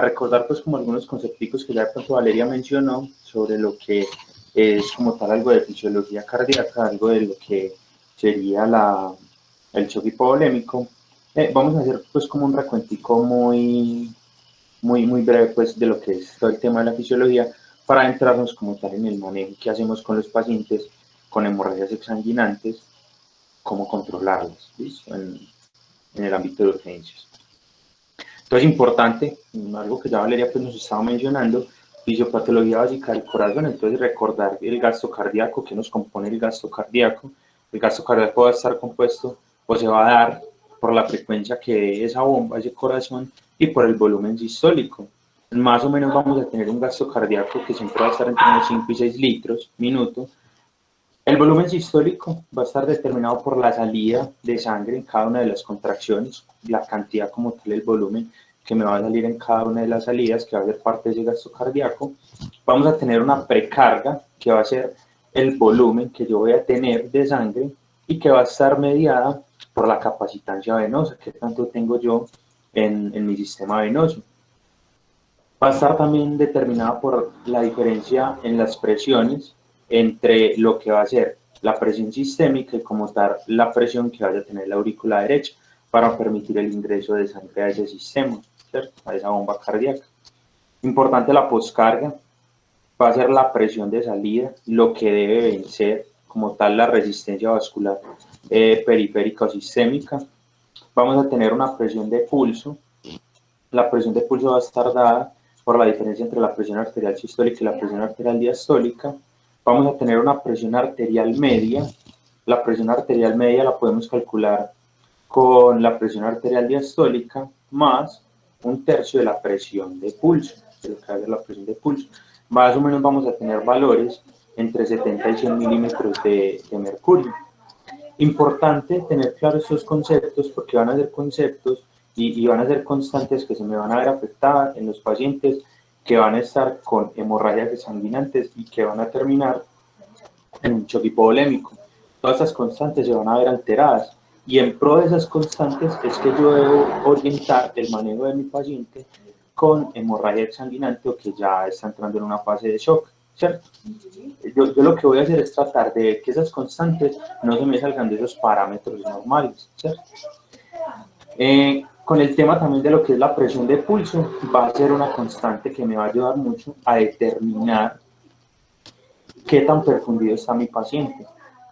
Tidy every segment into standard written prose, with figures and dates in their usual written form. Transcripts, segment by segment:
recordar pues como algunos conceptos que ya de pronto Valeria mencionó sobre lo que es como tal algo de fisiología cardíaca, algo de lo que sería el choque hipovolémico. Vamos a hacer pues como un recuentico muy breve pues de lo que es todo el tema de la fisiología para entrarnos como tal en el manejo que hacemos con los pacientes con hemorragias exsanguinantes, cómo controlarlas, ¿listo? En el ámbito de urgencias. Entonces, importante, algo que ya Valeria pues, nos estaba mencionando, fisiopatología básica del corazón, entonces recordar el gasto cardíaco, que nos compone el gasto cardíaco. El gasto cardíaco va a estar compuesto o se va a dar por la frecuencia que esa bomba, ese corazón, y por el volumen sistólico. Más o menos vamos a tener un gasto cardíaco que siempre va a estar entre unos 5 y 6 litros minuto. El volumen sistólico va a estar determinado por la salida de sangre en cada una de las contracciones, la cantidad como tal, el volumen que me va a salir en cada una de las salidas, que va a ser parte de ese gasto cardíaco. Vamos a tener una precarga, que va a ser el volumen que yo voy a tener de sangre y que va a estar mediada por la capacitancia venosa, que tanto tengo yo en mi sistema venoso. Va a estar también determinada por la diferencia en las presiones entre lo que va a ser la presión sistémica y como tal la presión que vaya a tener la aurícula derecha para permitir el ingreso de sangre a ese sistema, ¿cierto? A esa bomba cardíaca. Importante la poscarga, va a ser la presión de salida, lo que debe vencer como tal la resistencia vascular periférica o sistémica. Vamos a tener una presión de pulso. La presión de pulso va a estar dada por la diferencia entre la presión arterial sistólica y la presión arterial diastólica. Vamos a tener una presión arterial media. La presión arterial media la podemos calcular con la presión arterial diastólica más un tercio de la presión de pulso, de lo que va a ser la presión de pulso. Más o menos vamos a tener valores entre 70 y 100 milímetros de mercurio. Importante tener claros estos conceptos porque van a ser conceptos y van a ser constantes que se me van a ver afectadas en los pacientes que van a estar con hemorragias desanguinantes y que van a terminar en un choque hipovolémico. Todas esas constantes se van a ver alteradas y en pro de esas constantes es que yo debo orientar el manejo de mi paciente con hemorragia exsanguinante o que ya está entrando en una fase de shock, ¿cierto? Yo lo que voy a hacer es tratar de ver que esas constantes no se me salgan de esos parámetros normales, ¿cierto? Con el tema también de lo que es la presión de pulso, va a ser una constante que me va a ayudar mucho a determinar qué tan perfundido está mi paciente,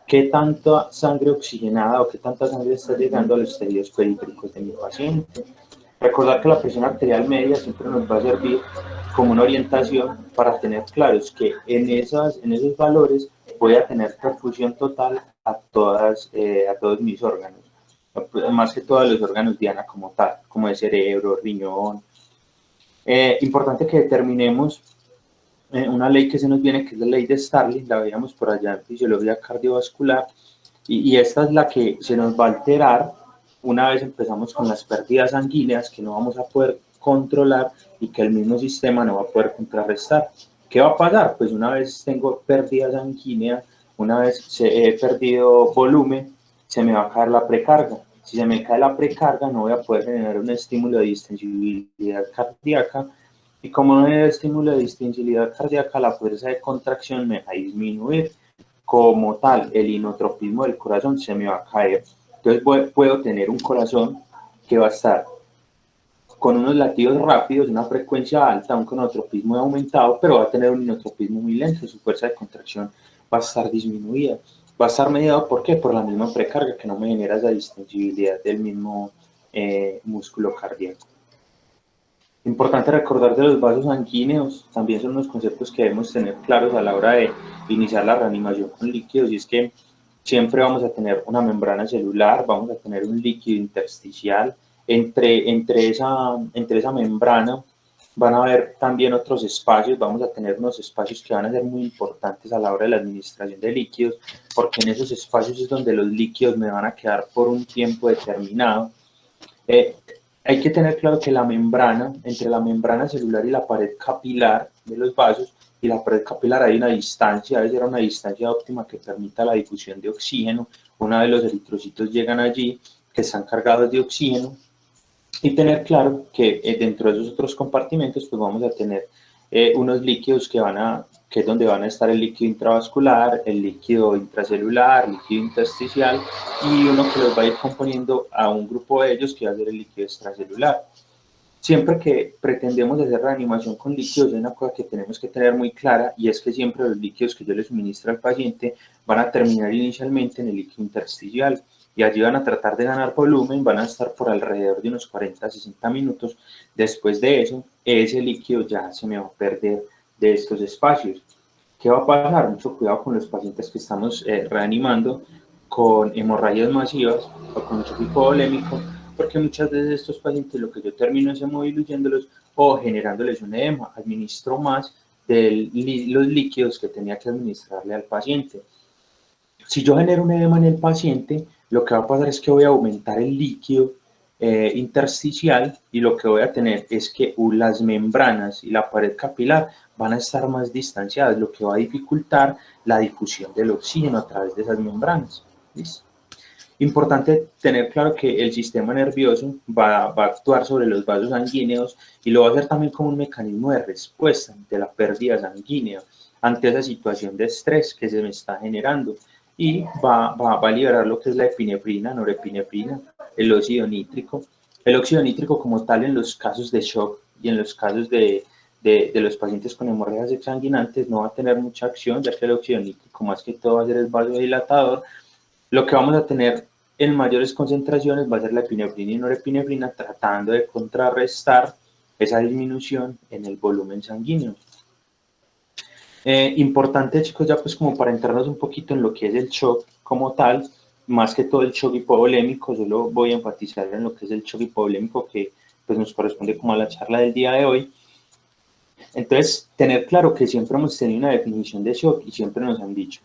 qué tanta sangre oxigenada o qué tanta sangre está llegando a los tejidos periféricos de mi paciente. Recordar que la presión arterial media siempre nos va a servir como una orientación para tener claros que en esos valores voy a tener perfusión total a todos mis órganos, más que todos los órganos diana como tal, como el cerebro, riñón. Importante que determinemos una ley que se nos viene, que es la ley de Starling, la veíamos por allá en fisiología cardiovascular, y esta es la que se nos va a alterar una vez empezamos con las pérdidas sanguíneas que no vamos a poder controlar y que el mismo sistema no va a poder contrarrestar. ¿Qué va a pasar? Pues una vez tengo pérdida sanguínea, una vez he perdido volumen, se me va a caer la precarga. Si se me cae la precarga, no voy a poder generar un estímulo de distensibilidad cardíaca, y como no hay estímulo de distensibilidad cardíaca, la fuerza de contracción me va a disminuir. Como tal, el inotropismo del corazón se me va a caer. Entonces puedo tener un corazón que va a estar con unos latidos rápidos, una frecuencia alta, un conotropismo aumentado, pero va a tener un inotropismo muy lento, su fuerza de contracción va a estar disminuida. Va a estar mediado, ¿por qué? Por la misma precarga que no me genera esa distensibilidad del mismo músculo cardíaco. Importante recordar de los vasos sanguíneos, también son unos conceptos que debemos tener claros a la hora de iniciar la reanimación con líquidos, y es que siempre vamos a tener una membrana celular, vamos a tener un líquido intersticial, entre esa membrana van a haber también otros espacios, vamos a tener unos espacios que van a ser muy importantes a la hora de la administración de líquidos, porque en esos espacios es donde los líquidos me van a quedar por un tiempo determinado. Hay que tener claro que la membrana, entre la membrana celular y la pared capilar de los vasos, y la pared capilar hay una distancia, debe ser una distancia óptima que permita la difusión de oxígeno. Una vez los eritrocitos llegan allí, que están cargados de oxígeno, Y tener claro que dentro de esos otros compartimentos pues vamos a tener unos líquidos que es donde van a estar el líquido intravascular, el líquido intracelular, líquido intersticial y uno que los va a ir componiendo a un grupo de ellos que va a ser el líquido extracelular. Siempre que pretendemos hacer reanimación con líquidos, hay una cosa que tenemos que tener muy clara y es que siempre los líquidos que yo le suministro al paciente van a terminar inicialmente en el líquido intersticial y allí van a tratar de ganar volumen, van a estar por alrededor de unos 40 a 60 minutos. Después de eso, ese líquido ya se me va a perder de estos espacios. ¿Qué va a pasar? Mucho cuidado con los pacientes que estamos reanimando con hemorragias masivas o con choque hipovolémico, porque muchas veces estos pacientes lo que yo termino es hemodiluyéndolos o generándoles un edema, administro más de los líquidos que tenía que administrarle al paciente. Si yo genero un edema en el paciente, lo que va a pasar es que voy a aumentar el líquido intersticial y lo que voy a tener es que las membranas y la pared capilar van a estar más distanciadas, lo que va a dificultar la difusión del oxígeno a través de esas membranas. ¿Listo? Importante tener claro que el sistema nervioso va a actuar sobre los vasos sanguíneos y lo va a hacer también como un mecanismo de respuesta ante la pérdida sanguínea, ante esa situación de estrés que se me está generando y va a liberar lo que es la epinefrina, norepinefrina, el óxido nítrico. El óxido nítrico como tal en los casos de shock y en los casos de los pacientes con hemorragias exsanguinantes no va a tener mucha acción, ya que el óxido nítrico más que todo va a ser el vasodilatador. Lo que vamos a tener en mayores concentraciones va a ser la epinefrina y norepinefrina tratando de contrarrestar esa disminución en el volumen sanguíneo. Importante, chicos, ya pues como para entrarnos un poquito en lo que es el shock como tal, más que todo el shock hipovolémico, solo voy a enfatizar en lo que es el shock hipovolémico que pues nos corresponde como a la charla del día de hoy. Entonces, tener claro que siempre hemos tenido una definición de shock y siempre nos han dicho,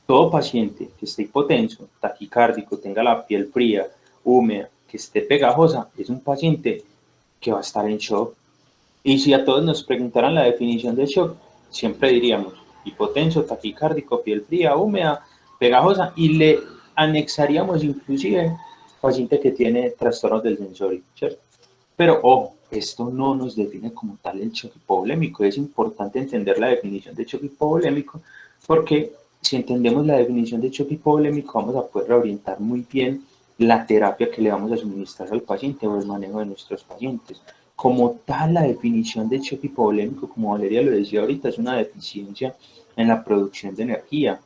todo paciente que esté hipotenso, taquicárdico, tenga la piel fría, húmeda, que esté pegajosa, es un paciente que va a estar en shock. Y si a todos nos preguntaran la definición de shock, siempre diríamos hipotenso, taquicárdico, piel fría, húmeda, pegajosa, y le anexaríamos inclusive paciente que tiene trastornos del sensorio, ¿cierto? Pero ojo, esto no nos define como tal el choque hipovolémico. Es importante entender la definición de choque hipovolémico porque si entendemos la definición de choque hipovolémico vamos a poder reorientar muy bien la terapia que le vamos a suministrar al paciente o el manejo de nuestros pacientes. Como tal, la definición de choque hipovolémico, como Valeria lo decía ahorita, es una deficiencia en la producción de energía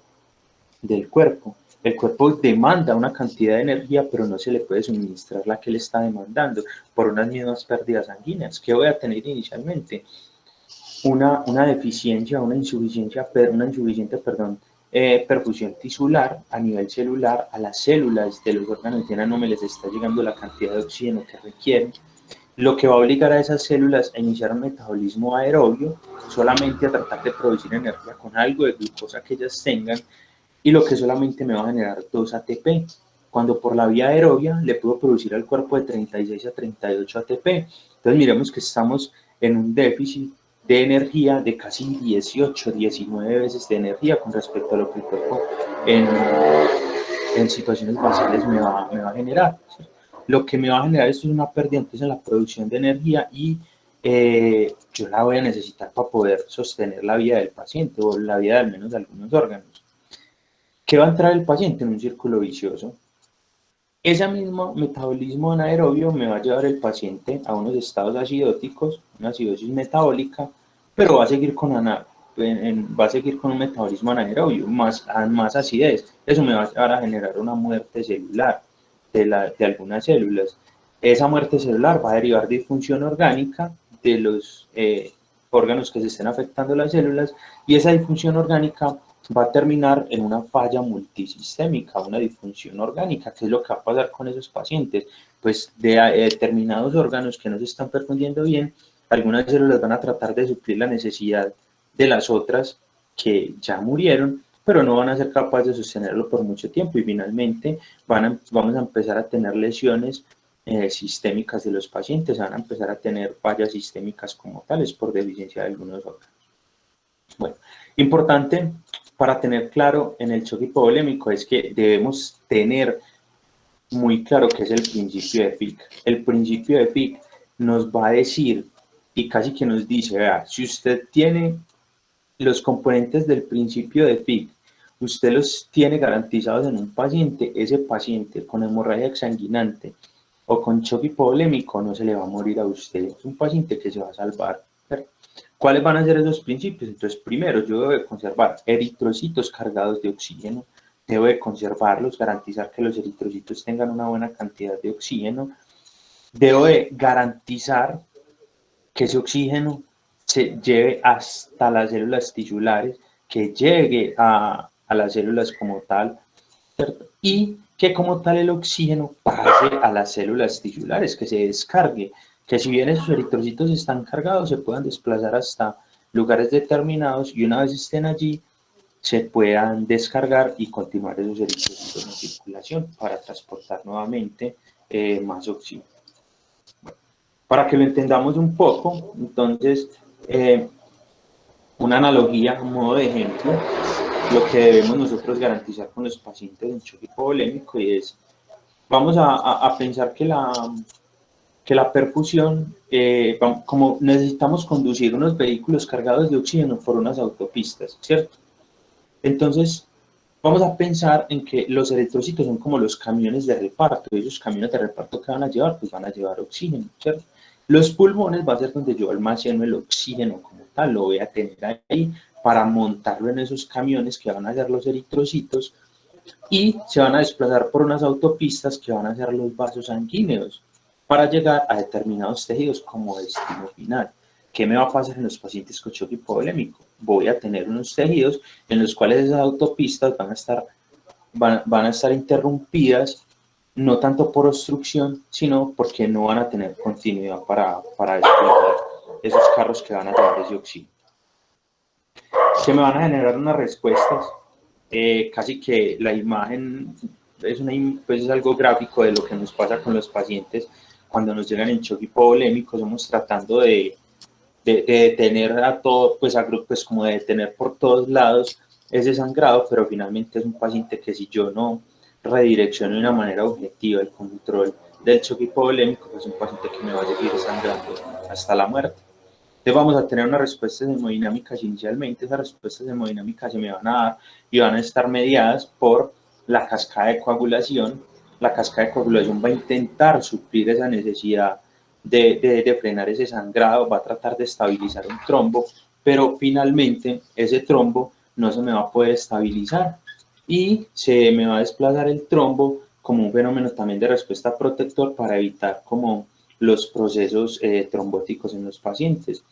del cuerpo. El cuerpo demanda una cantidad de energía, pero no se le puede suministrar la que le está demandando por unas mismas pérdidas sanguíneas. ¿Qué voy a tener inicialmente? Una deficiencia, una insuficiencia, perfusión tisular a nivel celular, a las células de los órganos internos no me les está llegando la cantidad de oxígeno que requieren, lo que va a obligar a esas células a iniciar un metabolismo aerobio, solamente a tratar de producir energía con algo de glucosa que ellas tengan, y lo que solamente me va a generar 2 ATP, cuando por la vía aerobia le puedo producir al cuerpo de 36 a 38 ATP. Entonces miremos que estamos en un déficit de energía de casi 18, 19 veces de energía con respecto a lo que el cuerpo en situaciones basales me va a generar. ¿Sí? Lo que me va a generar esto es una pérdida entonces en la producción de energía y yo la voy a necesitar para poder sostener la vida del paciente o la vida de al menos de algunos órganos. ¿Qué va a entrar el paciente? En un círculo vicioso. Ese mismo metabolismo anaerobio me va a llevar el paciente a unos estados acidóticos, una acidosis metabólica, pero va a seguir con un metabolismo anaerobio, más acidez. Eso me va a llevar a generar una muerte celular de algunas células. Esa muerte celular va a derivar de disfunción orgánica de los órganos que se estén afectando las células y esa disfunción orgánica va a terminar en una falla multisistémica, una disfunción orgánica. ¿Qué es lo que va a pasar con esos pacientes? Pues de determinados órganos que no se están perfundiendo bien, algunas células van a tratar de suplir la necesidad de las otras que ya murieron, pero no van a ser capaces de sostenerlo por mucho tiempo y finalmente vamos a empezar a tener lesiones sistémicas de los pacientes, van a empezar a tener fallas sistémicas como tales por deficiencia de algunos órganos. Bueno, importante para tener claro en el choque hipovolémico es que debemos tener muy claro que es el principio de Fick. El principio de Fick nos va a decir, y casi que nos dice, vea, si usted tiene los componentes del principio de Fick, usted los tiene garantizados en un paciente, ese paciente con hemorragia exsanguinante o con choque hipovolémico no se le va a morir a usted, es un paciente que se va a salvar. ¿Cuáles van a ser esos principios? Entonces, primero, yo debo de conservar eritrocitos cargados de oxígeno, debo de conservarlos, garantizar que los eritrocitos tengan una buena cantidad de oxígeno, debo de garantizar que ese oxígeno se lleve hasta las células tisulares, que llegue a las células como tal, ¿cierto? Y que como tal el oxígeno pase a las células tisulares, que se descargue, que si bien esos eritrocitos están cargados, se puedan desplazar hasta lugares determinados y una vez estén allí, se puedan descargar y continuar esos eritrocitos en circulación para transportar nuevamente más oxígeno. Bueno, para que lo entendamos un poco, entonces, una analogía, un modo de ejemplo, lo que debemos nosotros garantizar con los pacientes en choque hipovolémico y es, vamos a pensar que la perfusión, como necesitamos conducir unos vehículos cargados de oxígeno por unas autopistas, ¿cierto? Entonces, vamos a pensar en que los eritrocitos son como los camiones de reparto, y esos camiones de reparto que van a llevar, pues van a llevar oxígeno, ¿cierto? Los pulmones va a ser donde yo almaceno el oxígeno como tal, lo voy a tener ahí para montarlo en esos camiones que van a ser los eritrocitos y se van a desplazar por unas autopistas que van a ser los vasos sanguíneos para llegar a determinados tejidos como destino final. ¿Qué me va a pasar en los pacientes con choque hipovolémico? Voy a tener unos tejidos en los cuales esas autopistas van a estar interrumpidas, no tanto por obstrucción, sino porque no van a tener continuidad para desplazar esos carros que van a llevar ese oxígeno. Se me van a generar unas respuestas, casi que la imagen pues es algo gráfico de lo que nos pasa con los pacientes cuando nos llegan en choque hipovolémico. Estamos tratando de detener a todo, pues a grupos, como de detener por todos lados ese sangrado, pero finalmente es un paciente que si yo no redirecciono de una manera objetiva el control del choque hipovolémico, pues es un paciente que me va a seguir sangrando hasta la muerte. Entonces vamos a tener unas respuestas hemodinámicas inicialmente, esas respuestas hemodinámicas se me van a dar y van a estar mediadas por la cascada de coagulación. La cascada de coagulación va a intentar suplir esa necesidad de frenar ese sangrado, va a tratar de estabilizar un trombo, pero finalmente ese trombo no se me va a poder estabilizar y se me va a desplazar el trombo como un fenómeno también de respuesta protector para evitar como los procesos trombóticos en los pacientes.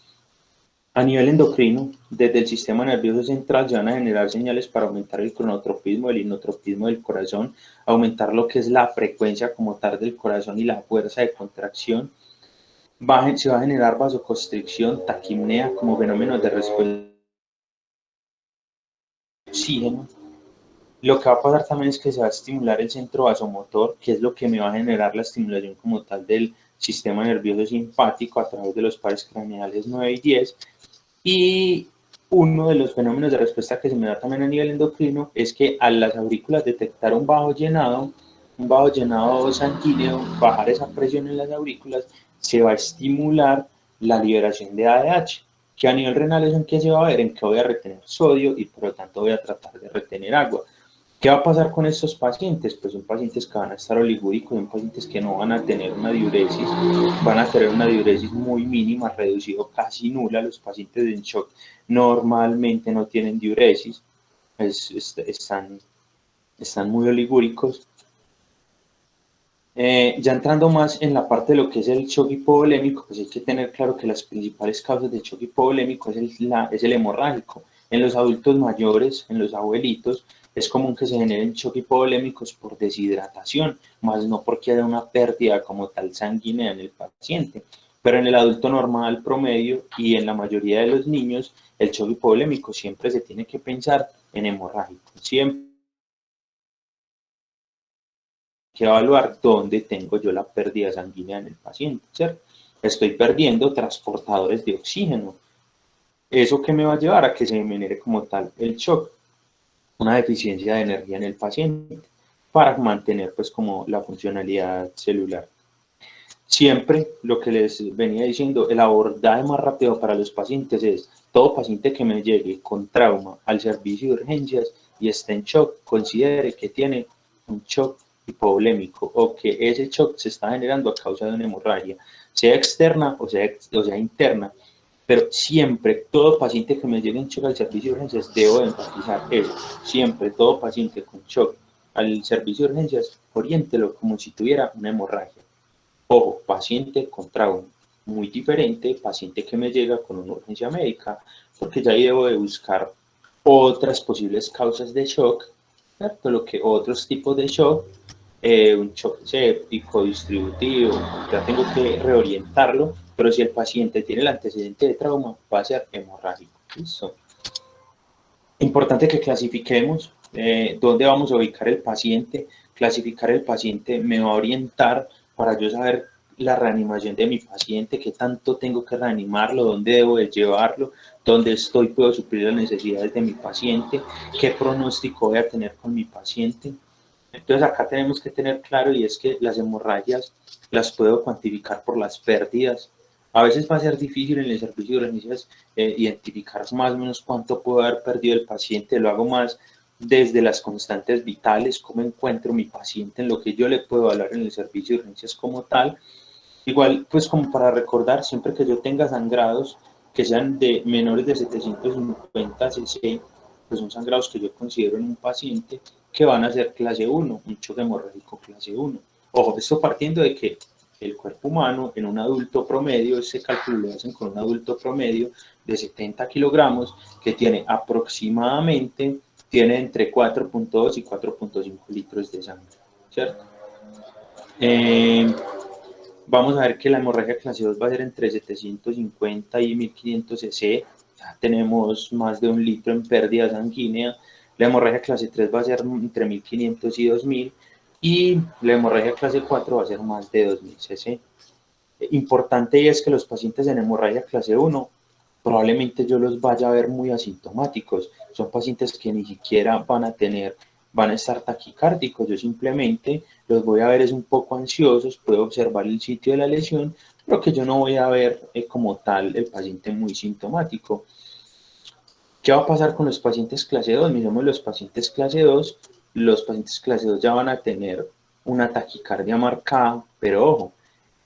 A nivel endocrino, desde el sistema nervioso central se van a generar señales para aumentar el cronotropismo, el inotropismo del corazón, aumentar lo que es la frecuencia como tal del corazón y la fuerza de contracción. Se va a generar vasoconstricción, taquipnea como fenómenos de respuesta al oxígeno. Lo que va a pasar también es que se va a estimular el centro vasomotor, que es lo que me va a generar la estimulación como tal del sistema nervioso simpático a través de los pares craneales 9 y 10. Y uno de los fenómenos de respuesta que se me da también a nivel endocrino es que a las aurículas detectar un bajo llenado sanguíneo, bajar esa presión en las aurículas, se va a estimular la liberación de ADH, que a nivel renal es en que se va a ver en que voy a retener sodio y por lo tanto voy a tratar de retener agua. ¿Qué va a pasar con estos pacientes? Pues son pacientes que van a estar oligúricos, son pacientes que no van a tener una diuresis, van a tener una diuresis muy mínima, reducido casi nula. Los pacientes en shock normalmente no tienen diuresis, están muy oligúricos. Ya entrando más en la parte de lo que es el shock hipovolémico, pues hay que tener claro que las principales causas de shock hipovolémico es el hemorrágico. En los adultos mayores, en los abuelitos, es común que se generen shock hipovolémicos por deshidratación, más no porque haya una pérdida como tal sanguínea en el paciente. Pero en el adulto normal promedio y en la mayoría de los niños, el shock hipovolémico siempre se tiene que pensar en hemorrágico. Siempre que evaluar dónde tengo yo la pérdida sanguínea en el paciente, ¿cierto? Estoy perdiendo transportadores de oxígeno. ¿Eso qué me va a llevar a que se me genere como tal el shock? Una deficiencia de energía en el paciente. para mantener pues como la funcionalidad celular. Siempre lo que les venía diciendo, el abordaje más rápido para los pacientes es todo paciente que me llegue con trauma al servicio de urgencias y esté en shock, considere que tiene un shock hipovolémico o que ese shock se está generando a causa de una hemorragia, sea externa o sea interna. Pero siempre, todo paciente que me llegue en shock al servicio de urgencias, debo enfatizar eso. Siempre, todo paciente con shock al servicio de urgencias, oriéntelo como si tuviera una hemorragia. Ojo, paciente con trauma, muy diferente, paciente que me llega con una urgencia médica, porque ya ahí debo de buscar otras posibles causas de shock, ¿cierto? Lo que otros tipos de shock, un shock séptico, distributivo, ya tengo que reorientarlo, pero si el paciente tiene el antecedente de trauma, va a ser hemorrágico. ¿Listo? Importante que clasifiquemos dónde vamos a ubicar el paciente. Clasificar el paciente me va a orientar para yo saber la reanimación de mi paciente, qué tanto tengo que reanimarlo, dónde debo de llevarlo, dónde estoy, puedo suplir las necesidades de mi paciente, qué pronóstico voy a tener con mi paciente. Entonces acá tenemos que tener claro y es que las hemorragias las puedo cuantificar por las pérdidas. A veces va a ser difícil en el servicio de urgencias identificar más o menos cuánto puede haber perdido el paciente. Lo hago más desde las constantes vitales, cómo encuentro mi paciente en lo que yo le puedo hablar en el servicio de urgencias como tal. Igual, pues como para recordar, siempre que yo tenga sangrados que sean de menores de 750 cc, pues son sangrados que yo considero en un paciente que van a ser clase 1, un choque hemorrágico clase 1. Ojo, esto partiendo de que el cuerpo humano en un adulto promedio, ese cálculo lo hacen con un adulto promedio de 70 kilogramos que tiene aproximadamente, tiene entre 4.2 y 4.5 litros de sangre, ¿cierto? Vamos a ver que la hemorragia clase 2 va a ser entre 750 y 1500 cc, ya tenemos más de 1 litro en pérdida sanguínea. La hemorragia clase 3 va a ser entre 1500 y 2000 y la hemorragia clase 4 va a ser más de 2000 cc. Importante es que los pacientes en hemorragia clase 1 probablemente yo los vaya a ver muy asintomáticos. Son pacientes que ni siquiera van a estar taquicárdicos. Yo simplemente los voy a ver es un poco ansiosos, puedo observar el sitio de la lesión, pero que yo no voy a ver como tal el paciente muy sintomático. ¿Qué va a pasar con los pacientes clase 2? Miremos los pacientes clase 2. Los pacientes clase 2 ya van a tener una taquicardia marcada, pero ojo,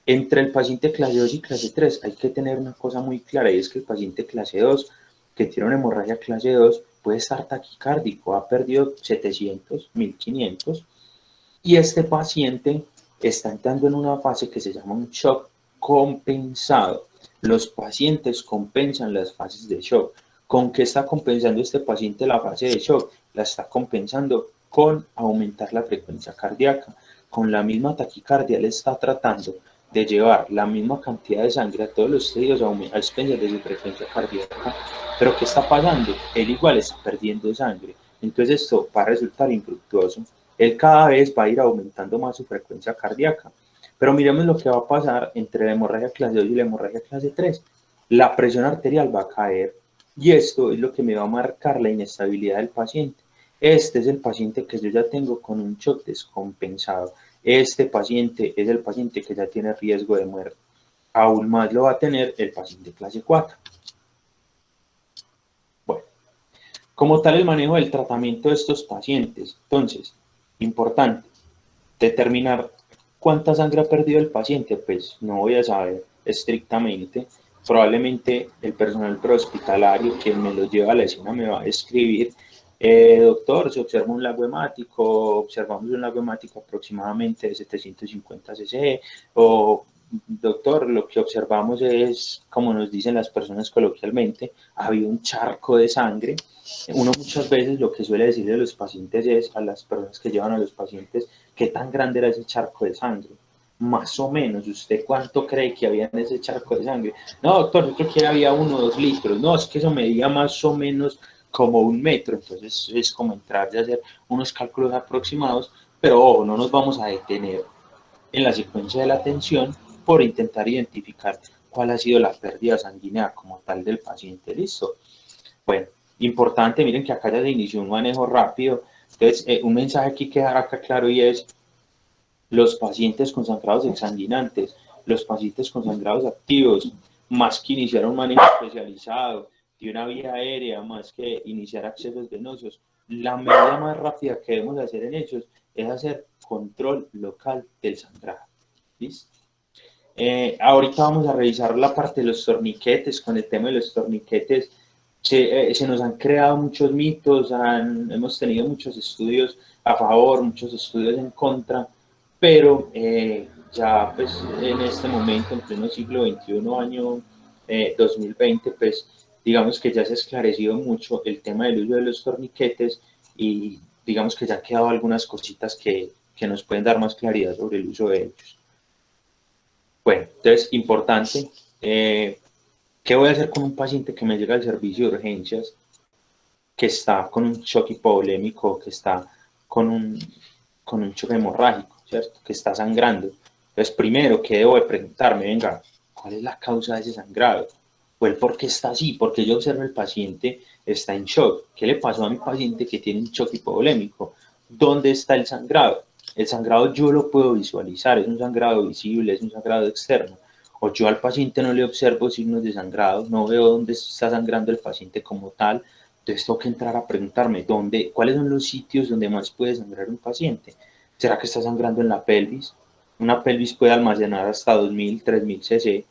entre el paciente clase 2 y clase 3 hay que tener una cosa muy clara y es que el paciente clase 2 que tiene una hemorragia clase 2 puede estar taquicárdico, ha perdido 700, 1500 y este paciente está entrando en una fase que se llama un shock compensado. Los pacientes compensan las fases de shock. ¿Con qué está compensando este paciente la fase de shock? La está compensando con aumentar la frecuencia cardíaca. Con la misma taquicardia le está tratando de llevar la misma cantidad de sangre a todos los tejidos a expensas de su frecuencia cardíaca. Pero ¿qué está pasando? Él igual está perdiendo sangre. Entonces esto va a resultar infructuoso. Él cada vez va a ir aumentando más su frecuencia cardíaca. Pero miremos lo que va a pasar entre la hemorragia clase 2 y la hemorragia clase 3. La presión arterial va a caer y esto es lo que me va a marcar la inestabilidad del paciente. Este es el paciente que yo ya tengo con un shock descompensado. Este paciente es el paciente que ya tiene riesgo de muerte. Aún más lo va a tener el paciente clase 4. Bueno, como tal el manejo del tratamiento de estos pacientes. Entonces, importante, determinar cuánta sangre ha perdido el paciente, pues no voy a saber estrictamente. Probablemente el personal prehospitalario que me lo lleva a la escena me va a escribir, doctor, se observa un lago hemático, observamos un lago hemático aproximadamente de 750 cc, o doctor, lo que observamos es, como nos dicen las personas coloquialmente, había un charco de sangre. Uno muchas veces lo que suele decirle a los pacientes es, a las personas que llevan a los pacientes, ¿qué tan grande era ese charco de sangre? Más o menos, ¿usted cuánto cree que había en ese charco de sangre? No, doctor, yo creo que había 1 o 2 litros. No, es que eso medía más o menos como 1 metro. Entonces es como entrar y hacer unos cálculos aproximados, pero ojo, no nos vamos a detener en la secuencia de la atención por intentar identificar cuál ha sido la pérdida sanguínea como tal del paciente. ¿Listo? Bueno, importante, miren que acá ya se inició un manejo rápido Entonces, un mensaje aquí que dejar acá claro y es, los pacientes con sangrados exsanguinantes, los pacientes con sangrados activos, más que iniciar un manejo especializado de una vía aérea, más que iniciar accesos venosos, la medida más rápida que debemos hacer en ellos es hacer control local del sangrado. ¿Listo? Ahorita vamos a revisar la parte de los torniquetes. Con el tema de los torniquetes se nos han creado muchos mitos, hemos tenido muchos estudios a favor, muchos estudios en contra, pero ya pues en este momento, en pleno siglo XXI, año 2020, pues digamos que ya se ha esclarecido mucho el tema del uso de los torniquetes y digamos que ya han quedado algunas cositas que nos pueden dar más claridad sobre el uso de ellos. Bueno, entonces, importante, ¿qué voy a hacer con un paciente que me llega al servicio de urgencias, que está con un shock hipovolémico, que está con un choque hemorrágico, ¿cierto? Que está sangrando? Entonces, primero, ¿qué debo de preguntarme? Venga, ¿cuál es la causa de ese sangrado? ¿O el por qué está así? Porque yo observo el paciente está en shock. ¿Qué le pasó a mi paciente que tiene un shock hipovolémico? ¿Dónde está el sangrado? El sangrado yo lo puedo visualizar, es un sangrado visible, es un sangrado externo. O yo al paciente no le observo signos de sangrado, no veo dónde está sangrando el paciente como tal. Entonces tengo que entrar a preguntarme cuáles son los sitios donde más puede sangrar un paciente. ¿Será que está sangrando en la pelvis? Una pelvis puede almacenar hasta 2000, 3000 cc.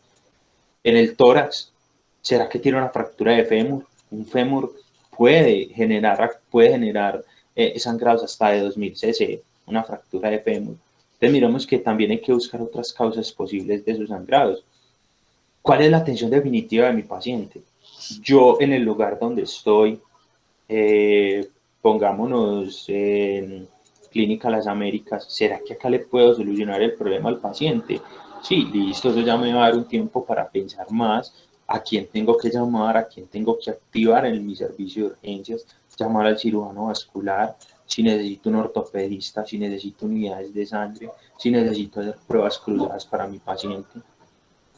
En el tórax, ¿será que tiene una fractura de fémur? Un fémur puede generar sangrados hasta de 2000 cc, una fractura de fémur. Entonces miramos que también hay que buscar otras causas posibles de esos sangrados. ¿Cuál es la atención definitiva de mi paciente? Yo en el lugar donde estoy, pongámonos en Clínica Las Américas, ¿será que acá le puedo solucionar el problema al paciente? Sí, listo, eso ya me va a dar un tiempo para pensar más a quién tengo que llamar, a quién tengo que activar en mi servicio de urgencias, llamar al cirujano vascular, si necesito un ortopedista, si necesito unidades de sangre, si necesito hacer pruebas cruzadas para mi paciente.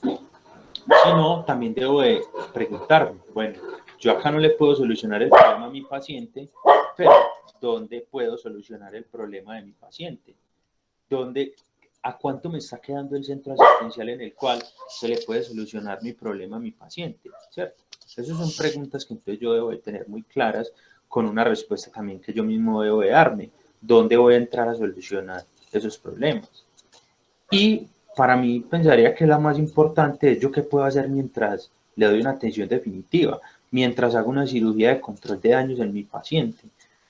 Si no, también debo de preguntarme, bueno, yo acá no le puedo solucionar el problema a mi paciente, pero ¿dónde puedo solucionar el problema de mi paciente? ¿A cuánto me está quedando el centro asistencial en el cual se le puede solucionar mi problema a mi paciente? ¿Cierto? Esas son preguntas que entonces yo debo de tener muy claras con una respuesta también que yo mismo debo de darme. ¿Dónde voy a entrar a solucionar esos problemas? Y para mí pensaría que la más importante es yo qué puedo hacer mientras le doy una atención definitiva, mientras hago una cirugía de control de daños en mi paciente.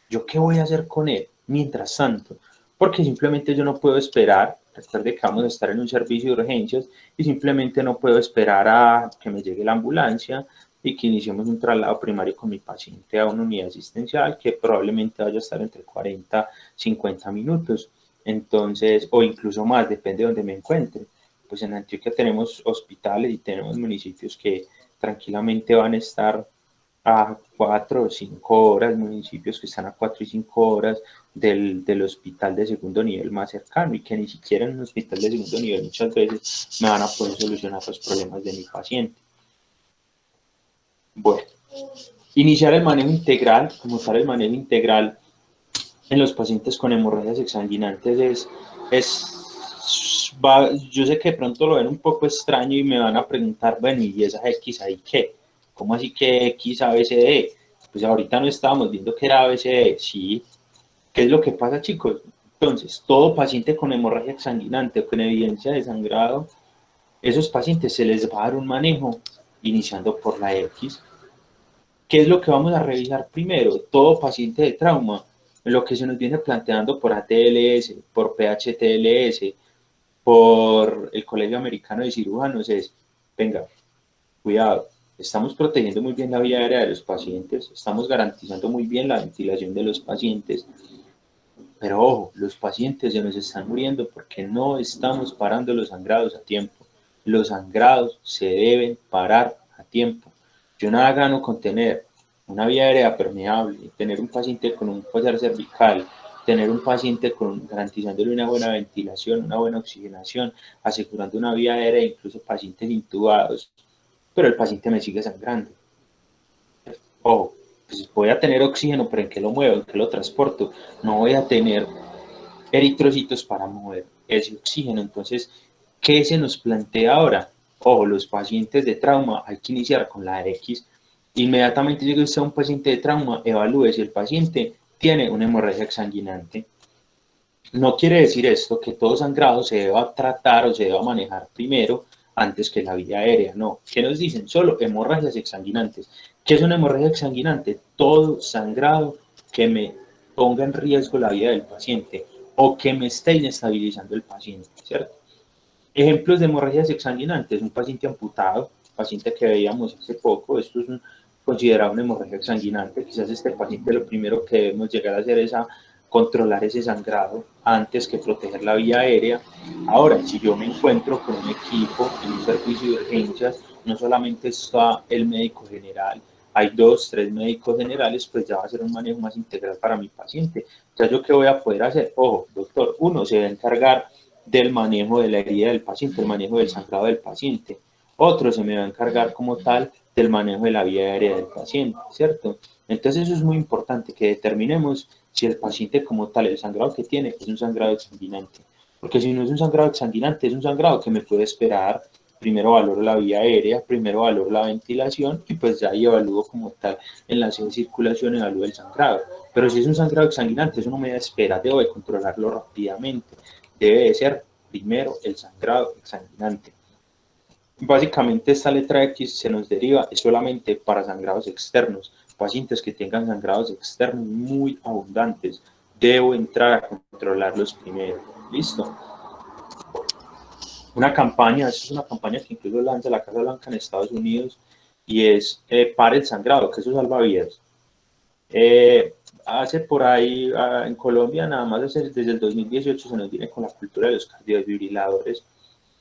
¿Yo qué voy a hacer con él mientras tanto? Porque simplemente yo no puedo esperar, recuerde que vamos a estar en un servicio de urgencias y simplemente no puedo esperar a que me llegue la ambulancia y que iniciemos un traslado primario con mi paciente a una unidad asistencial que probablemente vaya a estar entre 40 y 50 minutos. Entonces, o incluso más, depende de donde me encuentre. Pues en Antioquia tenemos hospitales y tenemos municipios que tranquilamente van a estar a 4 o 5 horas, municipios que están a 4 y 5 horas del hospital de segundo nivel más cercano y que ni siquiera en un hospital de segundo nivel muchas veces me van a poder solucionar los problemas de mi paciente. Bueno, iniciar el manejo integral, como tal el manejo integral en los pacientes con hemorragias exsanguinantes yo sé que de pronto lo ven un poco extraño y me van a preguntar, bueno, ¿y esa X ahí qué? ¿Cómo así que X, A, B, C, D? Pues ahorita no estábamos viendo que era A, B, C, D. Sí, ¿qué es lo que pasa, chicos? Entonces, todo paciente con hemorragia exsanguinante o con evidencia de sangrado, esos pacientes se les va a dar un manejo iniciando por la X. ¿Qué es lo que vamos a revisar primero? Todo paciente de trauma, lo que se nos viene planteando por ATLS, por PHTLS, por el Colegio Americano de Cirujanos es, venga, cuidado, estamos protegiendo muy bien la vía aérea de los pacientes, estamos garantizando muy bien la ventilación de los pacientes, pero ojo, los pacientes se nos están muriendo porque no estamos parando los sangrados a tiempo. Los sangrados se deben parar a tiempo. Yo nada gano con tener una vía aérea permeable, tener un paciente con un collar cervical, tener un paciente garantizándole una buena ventilación, una buena oxigenación, asegurando una vía aérea, incluso pacientes intubados, pero el paciente me sigue sangrando. Ojo, pues voy a tener oxígeno, pero ¿en qué lo muevo? ¿En qué lo transporto? No voy a tener eritrocitos para mover ese oxígeno. Entonces, ¿qué se nos plantea ahora? Ojo, los pacientes de trauma hay que iniciar con la X. Inmediatamente llegue usted a un paciente de trauma, evalúe si el paciente tiene una hemorragia exsanguinante. No quiere decir esto que todo sangrado se deba tratar o se deba manejar primero antes que la vía aérea, no. ¿Qué nos dicen? Solo hemorragias exsanguinantes. ¿Qué es una hemorragia exsanguinante? Todo sangrado que me ponga en riesgo la vida del paciente o que me esté inestabilizando el paciente, ¿cierto? Ejemplos de hemorragias exsanguinantes, un paciente amputado, paciente que veíamos hace poco, esto es considerado una hemorragia exsanguinante, quizás este paciente lo primero que debemos llegar a hacer es a controlar ese sangrado antes que proteger la vía aérea. Ahora, si yo me encuentro con un equipo en un servicio de urgencias, no solamente está el médico general, hay 2, 3 médicos generales, pues ya va a ser un manejo más integral para mi paciente. Entonces, ¿yo qué voy a poder hacer? Ojo, doctor, uno se va a encargar del manejo de la herida del paciente, el manejo del sangrado del paciente. Otro se me va a encargar como tal del manejo de la vía aérea del paciente, ¿cierto? Entonces eso es muy importante, que determinemos si el paciente como tal, el sangrado que tiene, es un sangrado exsanguinante. Porque si no es un sangrado exsanguinante, es un sangrado que me puede esperar. Primero valoro la vía aérea, primero valoro la ventilación y pues ya ahí evalúo como tal en la circulación, evalúo el sangrado. Pero si es un sangrado exsanguinante, eso no me da espera, debo de controlarlo rápidamente. Debe de ser primero el sangrado exsanguinante. Básicamente esta letra X se nos deriva es solamente para sangrados externos, pacientes que tengan sangrados externos muy abundantes. Debo entrar a controlarlos primero. ¿Listo? Una campaña, esta es una campaña que incluso lanza la Casa Blanca en Estados Unidos y es para el sangrado, que eso salva vidas. Hace por ahí en Colombia, nada más desde el 2018 se nos viene con la cultura de los cardiofibriladores,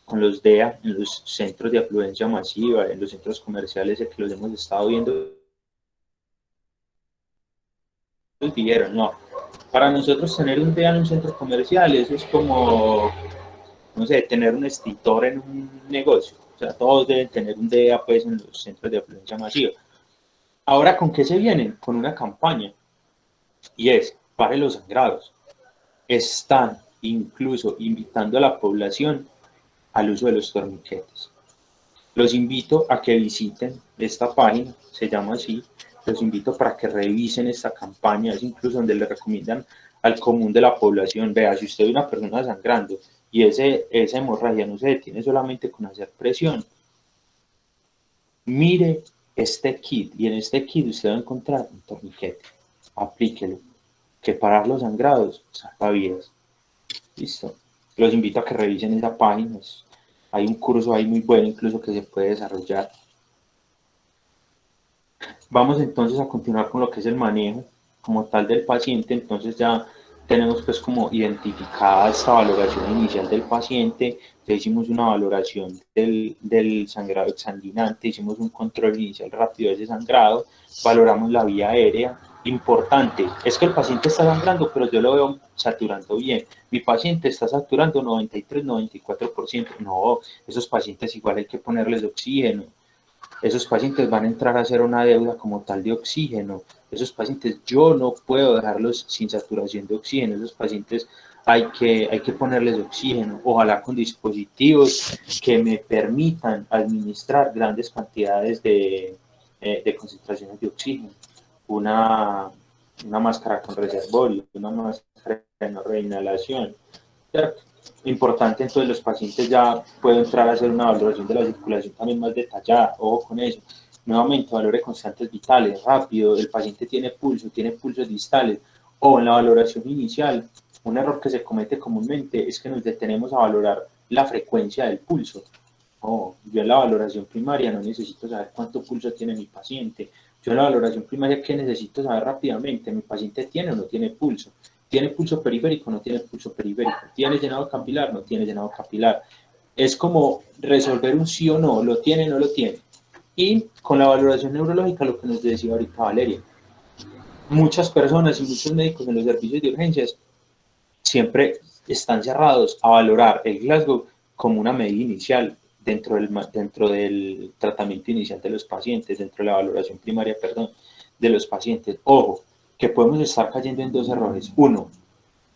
con los DEA, en los centros de afluencia masiva, en los centros comerciales que los hemos estado viendo, dijeron, no, para nosotros tener un DEA en un centro comercial, eso es como, no sé, tener un extintor en un negocio, o sea, todos deben tener un DEA pues en los centros de afluencia masiva. Ahora, ¿con qué se vienen? Con una campaña, y es, pare los sangrados. Están incluso invitando a la población al uso de los torniquetes. Los invito a que visiten esta página, se llama así, los invito para que revisen esta campaña, es incluso donde le recomiendan al común de la población, vea, si usted ve una persona sangrando y esa hemorragia no se detiene solamente con hacer presión, mire este kit y en este kit usted va a encontrar un torniquete, aplíquelo, que parar los sangrados salva vidas. Listo. Los invito a que revisen esa página. Hay un curso ahí muy bueno incluso que se puede desarrollar. Vamos entonces a continuar con lo que es el manejo como tal del paciente. Entonces ya tenemos pues como identificada esta valoración inicial del paciente, ya hicimos una valoración del sangrado exsanguinante, hicimos un control inicial rápido de ese sangrado, valoramos la vía aérea. Importante, es que el paciente está sangrando, pero yo lo veo saturando bien. Mi paciente está saturando 93, 94%. No, esos pacientes igual hay que ponerles oxígeno. Esos pacientes van a entrar a hacer una deuda como tal de oxígeno. Esos pacientes yo no puedo dejarlos sin saturación de oxígeno. Esos pacientes hay que ponerles oxígeno, ojalá con dispositivos que me permitan administrar grandes cantidades de concentraciones de oxígeno. Una máscara con reservorio, una máscara de no reinhalación. ¿Cierto? Importante, entonces los pacientes ya pueden entrar a hacer una valoración de la circulación también más detallada, ojo con eso. Nuevamente, valores constantes vitales, rápido, el paciente tiene pulsos distales, o en la valoración inicial, un error que se comete comúnmente es que nos detenemos a valorar la frecuencia del pulso. Oh, yo en la valoración primaria no necesito saber cuánto pulso tiene mi paciente. Yo en la valoración primaria, ¿qué necesito saber rápidamente? ¿Mi paciente tiene o no tiene pulso? ¿Tiene pulso periférico o no tiene pulso periférico? ¿Tiene llenado capilar? ¿No tiene llenado capilar? Es como resolver un sí o no, ¿lo tiene o no lo tiene? Y con la valoración neurológica, lo que nos decía ahorita Valeria, muchas personas y muchos médicos en los servicios de urgencias siempre están cerrados a valorar el Glasgow como una medida inicial dentro del tratamiento inicial de los pacientes, dentro de la valoración primaria, perdón, de los pacientes. Ojo, que podemos estar cayendo en dos errores. Uno,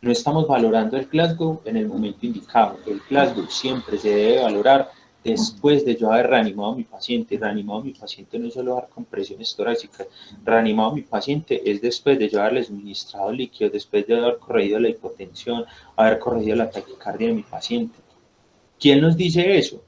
no estamos valorando el Glasgow en el momento indicado. El Glasgow siempre se debe valorar después de yo haber reanimado a mi paciente. Reanimado a mi paciente no es solo dar compresiones torácicas, reanimado a mi paciente es después de yo haberle suministrado líquidos, después de haber corregido la hipotensión, haber corregido la taquicardia de mi paciente. ¿Quién nos dice eso?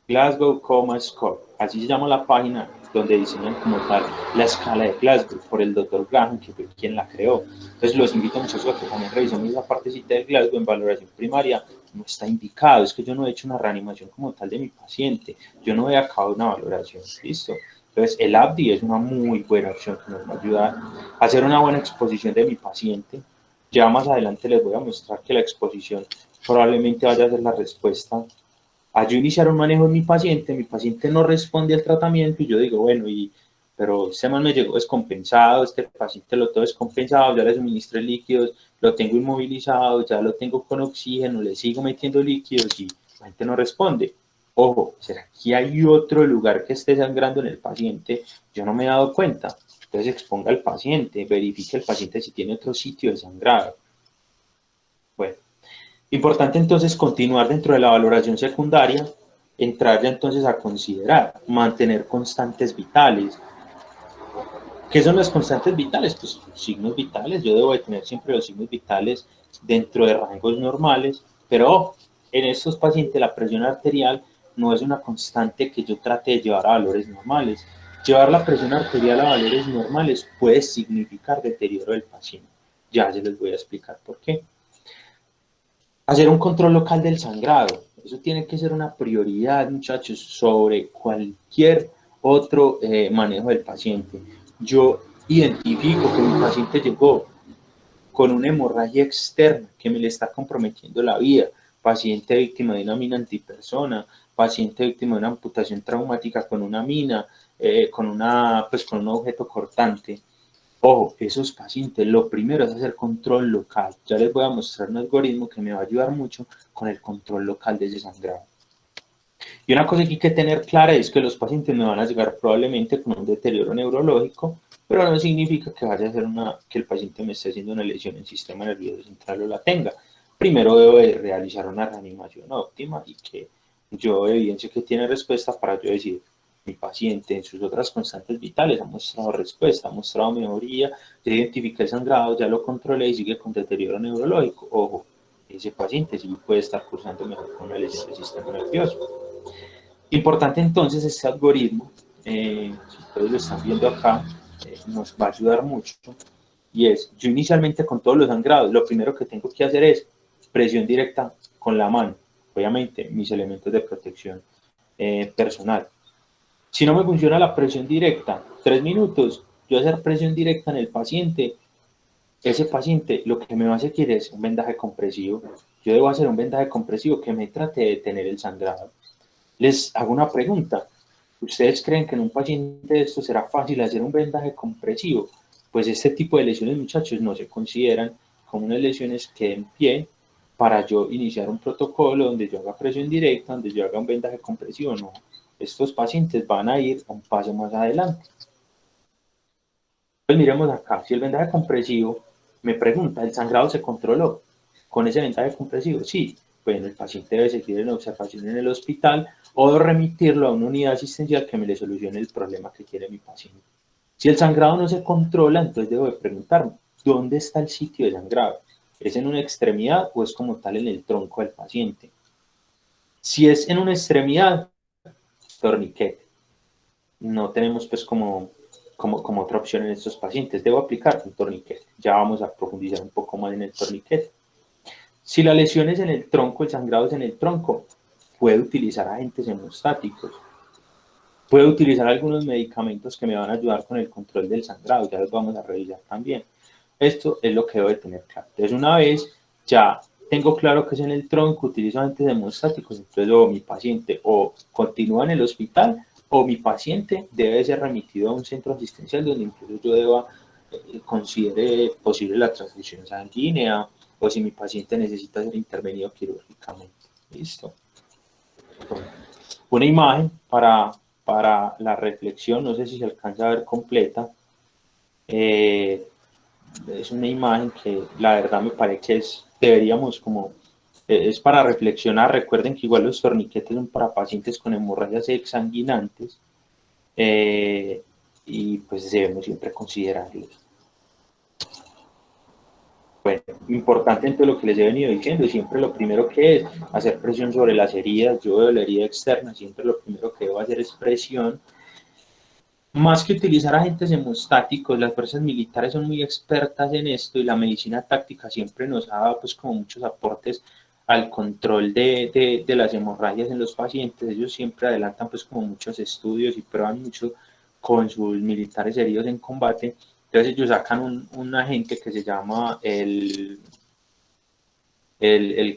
Glasgow Coma Score, así se llama la página donde diseñan como tal la escala de Glasgow por el Dr. Graham, que fue quien la creó. Entonces los invito muchachos a que también revisemos esa partecita de Glasgow en valoración primaria. No está indicado, es que yo no he hecho una reanimación como tal de mi paciente, yo no he acabado una valoración, ¿listo? Entonces el ABDI es una muy buena opción que nos va a ayudar a hacer una buena exposición de mi paciente. Ya más adelante les voy a mostrar que la exposición probablemente vaya a ser la respuesta a yo iniciar un manejo en mi paciente no responde al tratamiento y yo digo, bueno, pero este man me llegó descompensado, este paciente lo tengo descompensado, ya le suministré líquidos, lo tengo inmovilizado, ya lo tengo con oxígeno, le sigo metiendo líquidos y la gente no responde. Ojo, ¿será que hay otro lugar que esté sangrando en el paciente? Yo no me he dado cuenta. Entonces exponga al paciente, verifique el paciente si tiene otro sitio de sangrado. Bueno. Importante entonces continuar dentro de la valoración secundaria, entrar ya entonces a considerar, mantener constantes vitales. ¿Qué son las constantes vitales? Pues signos vitales, yo debo de tener siempre los signos vitales dentro de rangos normales, pero en estos pacientes la presión arterial no es una constante que yo trate de llevar a valores normales. Llevar la presión arterial a valores normales puede significar deterioro del paciente. Ya se les voy a explicar por qué. Hacer un control local del sangrado. Eso tiene que ser una prioridad, muchachos, sobre cualquier otro manejo del paciente. Yo identifico que mi paciente llegó con una hemorragia externa que me le está comprometiendo la vida, paciente víctima de una mina antipersona, paciente víctima de una amputación traumática con una mina, con un objeto cortante. Ojo, esos pacientes, lo primero es hacer control local. Ya les voy a mostrar un algoritmo que me va a ayudar mucho con el control local de ese sangrado. Y una cosa que hay que tener clara es que los pacientes me van a llegar probablemente con un deterioro neurológico, pero no significa que vaya a ser que el paciente me esté haciendo una lesión en el sistema nervioso central o la tenga. Primero debo de realizar una reanimación óptima y que yo evidencie que tiene respuesta para yo decir, mi paciente en sus otras constantes vitales ha mostrado respuesta, ha mostrado mejoría, ya identifiqué el sangrado, ya lo controlé y sigue con deterioro neurológico. Ojo, ese paciente sí puede estar cursando mejor con una lesión del sistema nervioso. Importante entonces este algoritmo, si ustedes lo están viendo acá, nos va a ayudar mucho, y es, yo inicialmente con todos los sangrados, lo primero que tengo que hacer es presión directa con la mano, obviamente mis elementos de protección personal. Si no me funciona la presión directa, 3 minutos, yo hacer presión directa en el paciente, ese paciente lo que me va a hacer es un vendaje compresivo, yo debo hacer un vendaje compresivo que me trate de detener el sangrado. Les hago una pregunta. ¿Ustedes creen que en un paciente de esto será fácil hacer un vendaje compresivo? Pues este tipo de lesiones, muchachos, no se consideran como unas lesiones que den pie para yo iniciar un protocolo donde yo haga presión directa, donde yo haga un vendaje compresivo. No, estos pacientes van a ir un paso más adelante. Pues miremos acá, si el vendaje compresivo me pregunta, ¿el sangrado se controló con ese vendaje compresivo? Sí, bueno, el paciente debe seguir en observación en el hospital o remitirlo a una unidad asistencial que me le solucione el problema que tiene mi paciente. Si el sangrado no se controla, entonces debo de preguntarme, ¿dónde está el sitio de sangrado? ¿Es en una extremidad o es como tal en el tronco del paciente? Si es en una extremidad, torniquete. No tenemos pues como otra opción en estos pacientes. Debo aplicar un torniquete. Ya vamos a profundizar un poco más en el torniquete. Si la lesión es en el tronco, el sangrado es en el tronco, puede utilizar agentes hemostáticos. Puedo utilizar algunos medicamentos que me van a ayudar con el control del sangrado, ya los vamos a revisar también. Esto es lo que debo de tener claro. Entonces, una vez ya tengo claro que es en el tronco, utilizo agentes hemostáticos, entonces o mi paciente o continúa en el hospital o mi paciente debe ser remitido a un centro asistencial donde incluso yo deba considere posible la transfusión sanguínea o si mi paciente necesita ser intervenido quirúrgicamente. Listo. Una imagen para la reflexión, no sé si se alcanza a ver completa, Es una imagen que la verdad me parece que deberíamos como, es para reflexionar. Recuerden que igual los torniquetes son para pacientes con hemorragias exsanguinantes, y pues debemos siempre considerarlos. Bueno, importante en todo lo que les he venido diciendo, siempre lo primero que es hacer presión sobre las heridas. Yo veo la herida externa, siempre lo primero que debo hacer es presión. Más que utilizar agentes hemostáticos, las fuerzas militares son muy expertas en esto y la medicina táctica siempre nos ha dado pues como muchos aportes al control de las hemorragias en los pacientes. Ellos siempre adelantan pues como muchos estudios y prueban mucho con sus militares heridos en combate. Entonces ellos sacan un agente que se llama el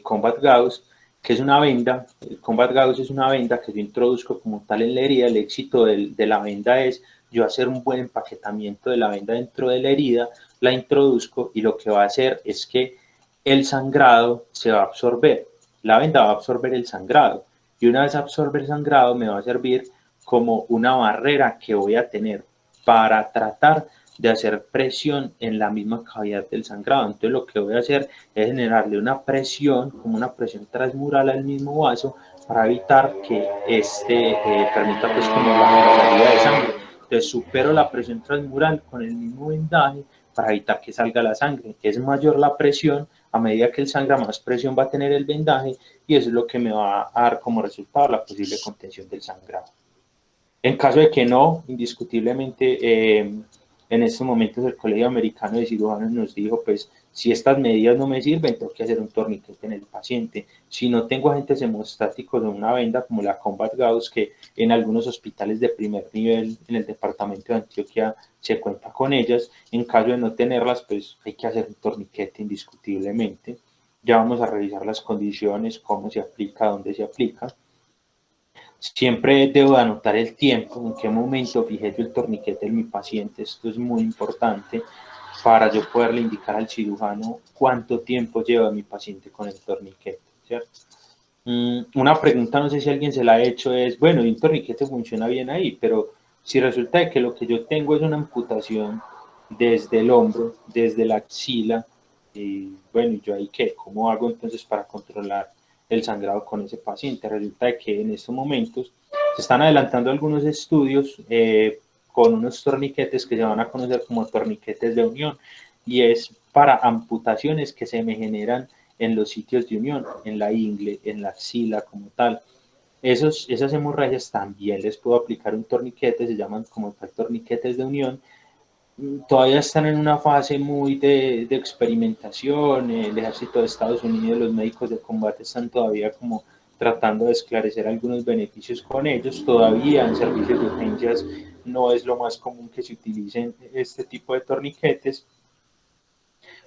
Combat Gauss, que es una venda. El Combat Gauss es una venda que yo introduzco como tal en la herida. El éxito de la venda es yo hacer un buen empaquetamiento de la venda dentro de la herida, la introduzco y lo que va a hacer es que el sangrado se va a absorber. La venda va a absorber el sangrado y una vez absorbe el sangrado me va a servir como una barrera que voy a tener para tratar de hacer presión en la misma cavidad del sangrado. Entonces lo que voy a hacer es generarle una presión, como una presión transmural al mismo vaso para evitar que permita pues como la salida de sangre. Entonces supero la presión transmural con el mismo vendaje para evitar que salga la sangre. Es mayor la presión, a medida que él sangra más presión va a tener el vendaje y eso es lo que me va a dar como resultado la posible contención del sangrado. En caso de que no, indiscutiblemente, en estos momentos el Colegio Americano de Cirujanos nos dijo, pues, si estas medidas no me sirven, tengo que hacer un torniquete en el paciente. Si no tengo agentes hemostáticos o una venda como la Combat Gauss, que en algunos hospitales de primer nivel en el departamento de Antioquia se cuenta con ellas, en caso de no tenerlas, pues hay que hacer un torniquete indiscutiblemente. Ya vamos a revisar las condiciones, cómo se aplica, dónde se aplica. Siempre debo anotar el tiempo, en qué momento fijé yo el torniquete en mi paciente. Esto es muy importante para yo poderle indicar al cirujano cuánto tiempo lleva mi paciente con el torniquete, ¿cierto? Una pregunta, no sé si alguien se la ha hecho, es, bueno, un torniquete funciona bien ahí, pero si resulta de que lo que yo tengo es una amputación desde el hombro, desde la axila, y bueno, ¿yo ahí qué? ¿Cómo hago entonces para controlar el sangrado con ese paciente? Resulta de que en estos momentos se están adelantando algunos estudios con unos torniquetes que se van a conocer como torniquetes de unión, y es para amputaciones que se me generan en los sitios de unión, en la ingle, en la axila como tal. Esas hemorragias también les puedo aplicar un torniquete, se llaman como tal torniquetes de unión. Todavía están en una fase muy de experimentación. El ejército de Estados Unidos, los médicos de combate están todavía como tratando de esclarecer algunos beneficios con ellos. Todavía en servicios de urgencias no es lo más común que se utilicen este tipo de torniquetes,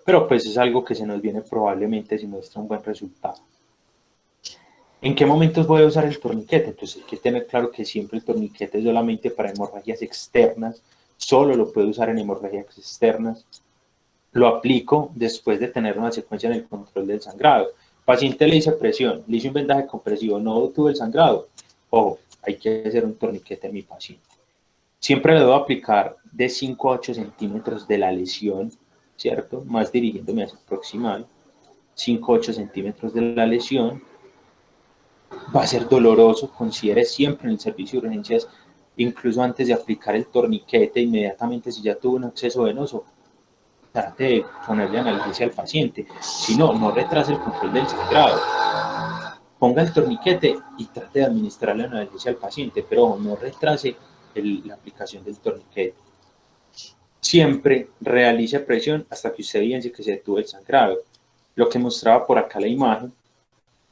pero pues es algo que se nos viene probablemente si muestra un buen resultado. ¿En qué momentos voy a usar el torniquete? Entonces hay que tener claro que siempre el torniquete es solamente para hemorragias externas, solo lo puedo usar en hemorragias externas. Lo aplico después de tener una secuencia en el control del sangrado. Paciente le hice presión, le hice un vendaje compresivo, no tuve el sangrado. Ojo, hay que hacer un torniquete en mi paciente. Siempre le debo aplicar de 5 a 8 centímetros de la lesión, ¿cierto? Más dirigiéndome hacia el proximal. 5 a 8 centímetros de la lesión. Va a ser doloroso, considere siempre en el servicio de urgencias, incluso antes de aplicar el torniquete, inmediatamente si ya tuvo un acceso venoso, trate de ponerle analgesia al paciente. Si no, no retrase el control del sangrado. Ponga el torniquete y trate de administrarle analgesia al paciente, pero no retrase la aplicación del torniquete. Siempre realice presión hasta que usted evidencie que se detuvo el sangrado. Lo que mostraba por acá la imagen,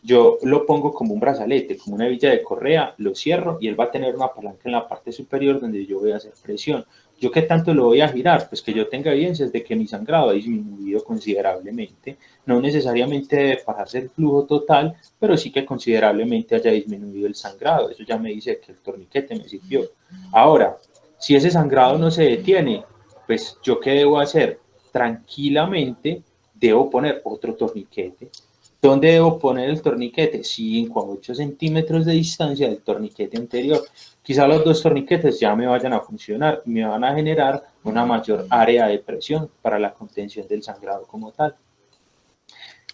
yo lo pongo como un brazalete, como una hebilla de correa, lo cierro y él va a tener una palanca en la parte superior donde yo voy a hacer presión. ¿Yo qué tanto lo voy a girar? Pues que yo tenga evidencias de que mi sangrado ha disminuido considerablemente. No necesariamente debe pararse el flujo total, pero sí que considerablemente haya disminuido el sangrado. Eso ya me dice que el torniquete me sirvió. Ahora, si ese sangrado no se detiene, pues ¿yo qué debo hacer? Tranquilamente debo poner otro torniquete. ¿Dónde debo poner el torniquete? 5 a 8 centímetros de distancia del torniquete anterior. Quizá los dos torniquetes ya me vayan a funcionar y me van a generar una mayor área de presión para la contención del sangrado como tal.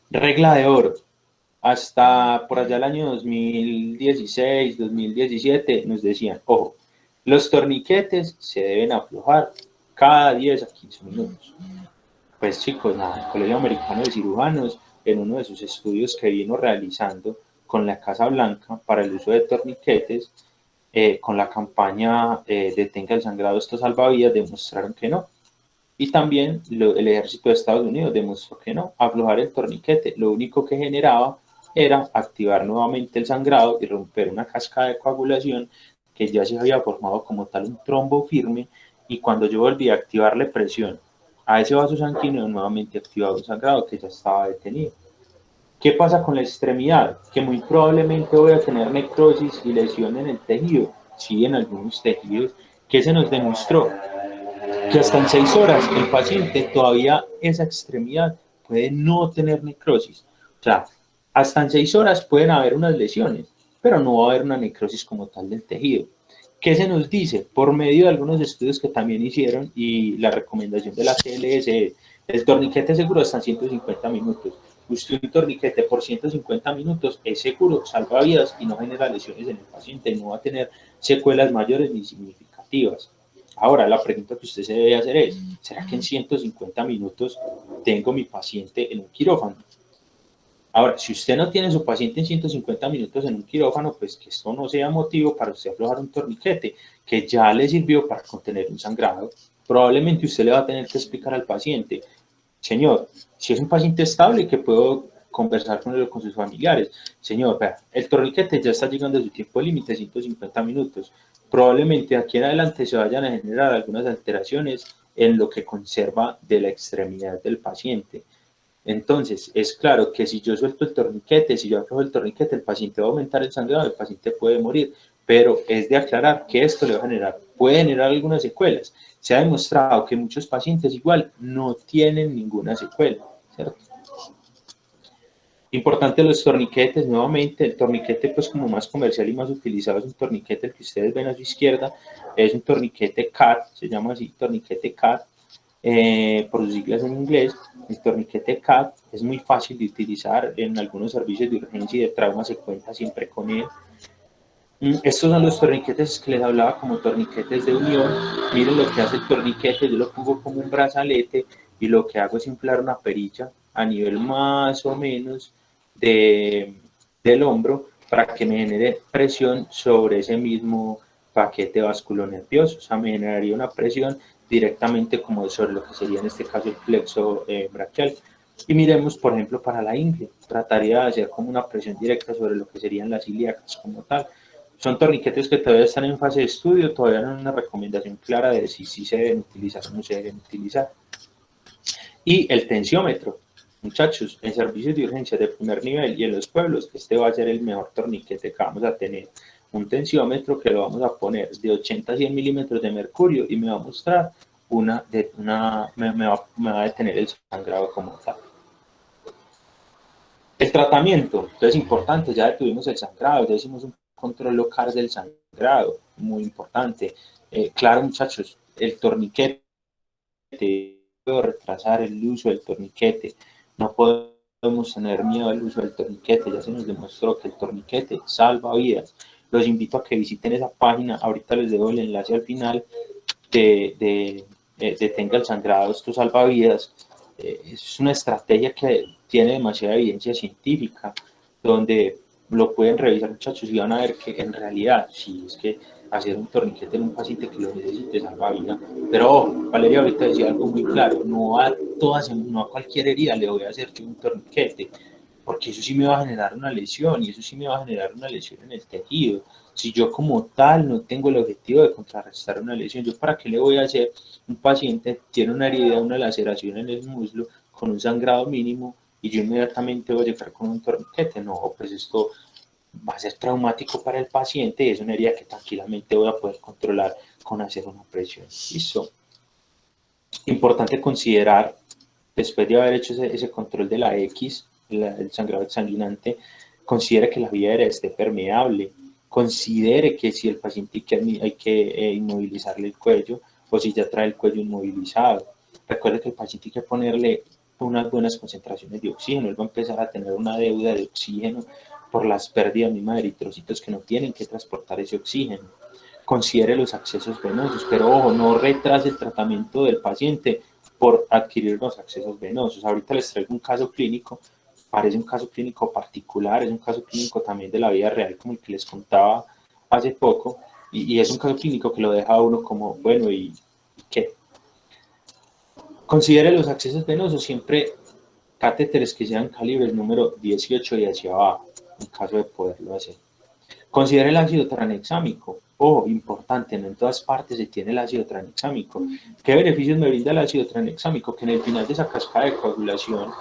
Regla de oro. Hasta por allá el año 2016, 2017 nos decían, ojo, los torniquetes se deben aflojar cada 10 a 15 minutos. Pues chicos, nada, el Colegio Americano de Cirujanos, en uno de sus estudios que vino realizando con la Casa Blanca para el uso de torniquetes, con la campaña Detenga el sangrado, estos salvavidas, demostraron que no. Y también el ejército de Estados Unidos demostró que no, aflojar el torniquete, lo único que generaba era activar nuevamente el sangrado y romper una cascada de coagulación que ya se había formado como tal un trombo firme, y cuando yo volví a activarle presión a ese vaso sanguíneo, nuevamente activaba un sangrado que ya estaba detenido. ¿Qué pasa con la extremidad? Que muy probablemente voy a tener necrosis y lesión en el tejido, sí, en algunos tejidos. ¿Qué se nos demostró? Que hasta en 6 horas el paciente todavía esa extremidad puede no tener necrosis. O sea, hasta en 6 horas pueden haber unas lesiones, pero no va a haber una necrosis como tal del tejido. ¿Qué se nos dice? Por medio de algunos estudios que también hicieron y la recomendación de la CLS es, el torniquete seguro hasta 150 minutos. Usted un torniquete por 150 minutos es seguro, salva vidas y no genera lesiones en el paciente, no va a tener secuelas mayores ni significativas. Ahora, la pregunta que usted se debe hacer es, ¿será que en 150 minutos tengo mi paciente en un quirófano? Ahora, si usted no tiene su paciente en 150 minutos en un quirófano, pues que esto no sea motivo para usted aflojar un torniquete que ya le sirvió para contener un sangrado. Probablemente usted le va a tener que explicar al paciente, señor, si es un paciente estable que puedo conversar con él o con sus familiares, señor, vea, el torniquete ya está llegando a su tiempo límite, 150 minutos. Probablemente aquí en adelante se vayan a generar algunas alteraciones en lo que conserva de la extremidad del paciente. Entonces, es claro que si yo suelto el torniquete, si yo aflojo el torniquete, el paciente va a aumentar el sangrado, el paciente puede morir, pero es de aclarar que esto le va a generar, puede generar algunas secuelas. Se ha demostrado que muchos pacientes igual no tienen ninguna secuela, ¿cierto? Importante los torniquetes, nuevamente, el torniquete pues como más comercial y más utilizado es un torniquete, el que ustedes ven a su izquierda, es un torniquete CAT, se llama así, torniquete CAT, por sus siglas en inglés. El torniquete CAT es muy fácil de utilizar en algunos servicios de urgencia y de trauma, se cuenta siempre con él. Estos son los torniquetes que les hablaba como torniquetes de unión. Miren lo que hace el torniquete, yo lo pongo como un brazalete y lo que hago es inflar una perilla a nivel más o menos del hombro para que me genere presión sobre ese mismo paquete vasculonervioso. O sea, me generaría una presión directamente como sobre lo que sería en este caso el plexo braquial. Y miremos, por ejemplo, para la ingle, trataría de hacer como una presión directa sobre lo que serían las ilíacas como tal. Son torniquetes que todavía están en fase de estudio, todavía no hay una recomendación clara de si se deben utilizar o no se deben utilizar. Y el tensiómetro, muchachos, en servicios de urgencia de primer nivel y en los pueblos, este va a ser el mejor torniquete que vamos a tener. Un tensiómetro que lo vamos a poner de 80 a 100 milímetros de mercurio y me va a mostrar me va a detener el sangrado como tal. El tratamiento, entonces importante, ya tuvimos el sangrado, ya hicimos un control local del sangrado, muy importante. Claro, muchachos, el torniquete, puedo retrasar el uso del torniquete, no podemos tener miedo al uso del torniquete, ya se nos demostró que el torniquete salva vidas. Los invito a que visiten esa página, ahorita les dejo el enlace al final de Detenga el sangrado, esto salva vidas. Es una estrategia que tiene demasiada evidencia científica, donde lo pueden revisar, muchachos, y van a ver que en realidad, sí, es que hacer un torniquete en un paciente que lo necesite salva vida. Pero ojo, Valeria ahorita decía algo muy claro, no a cualquier herida le voy a hacer yo un torniquete, porque eso sí me va a generar una lesión y eso sí me va a generar una lesión en el tejido. Si yo como tal no tengo el objetivo de contrarrestar una lesión, ¿yo para qué le voy a hacer? Un paciente tiene una herida, una laceración en el muslo con un sangrado mínimo y yo inmediatamente voy a llegar con un torniquete. No, pues esto va a ser traumático para el paciente y es una herida que tranquilamente voy a poder controlar con hacer una presión. Listo. Importante considerar, después de haber hecho ese control de la X, el sangrado exsanguinante, considere que la vía aérea esté permeable, considere que si el paciente hay que inmovilizarle el cuello o si ya trae el cuello inmovilizado. Recuerde que el paciente hay que ponerle unas buenas concentraciones de oxígeno, él va a empezar a tener una deuda de oxígeno por las pérdidas mismas de eritrocitos que no tienen que transportar ese oxígeno. Considere los accesos venosos, pero ojo, no retrase el tratamiento del paciente por adquirir los accesos venosos. Ahorita les traigo un caso clínico, parece un caso clínico particular, es un caso clínico también de la vida real, como el que les contaba hace poco, y es un caso clínico que lo deja a uno como, bueno, ¿y qué? Considere los accesos venosos siempre catéteres que sean calibres número 18 y hacia abajo, en caso de poderlo hacer. Considere el ácido tranexámico. Ojo, importante, no en todas partes se tiene el ácido tranexámico. ¿Qué beneficios me brinda el ácido tranexámico? Que en el final de esa cascada de coagulación,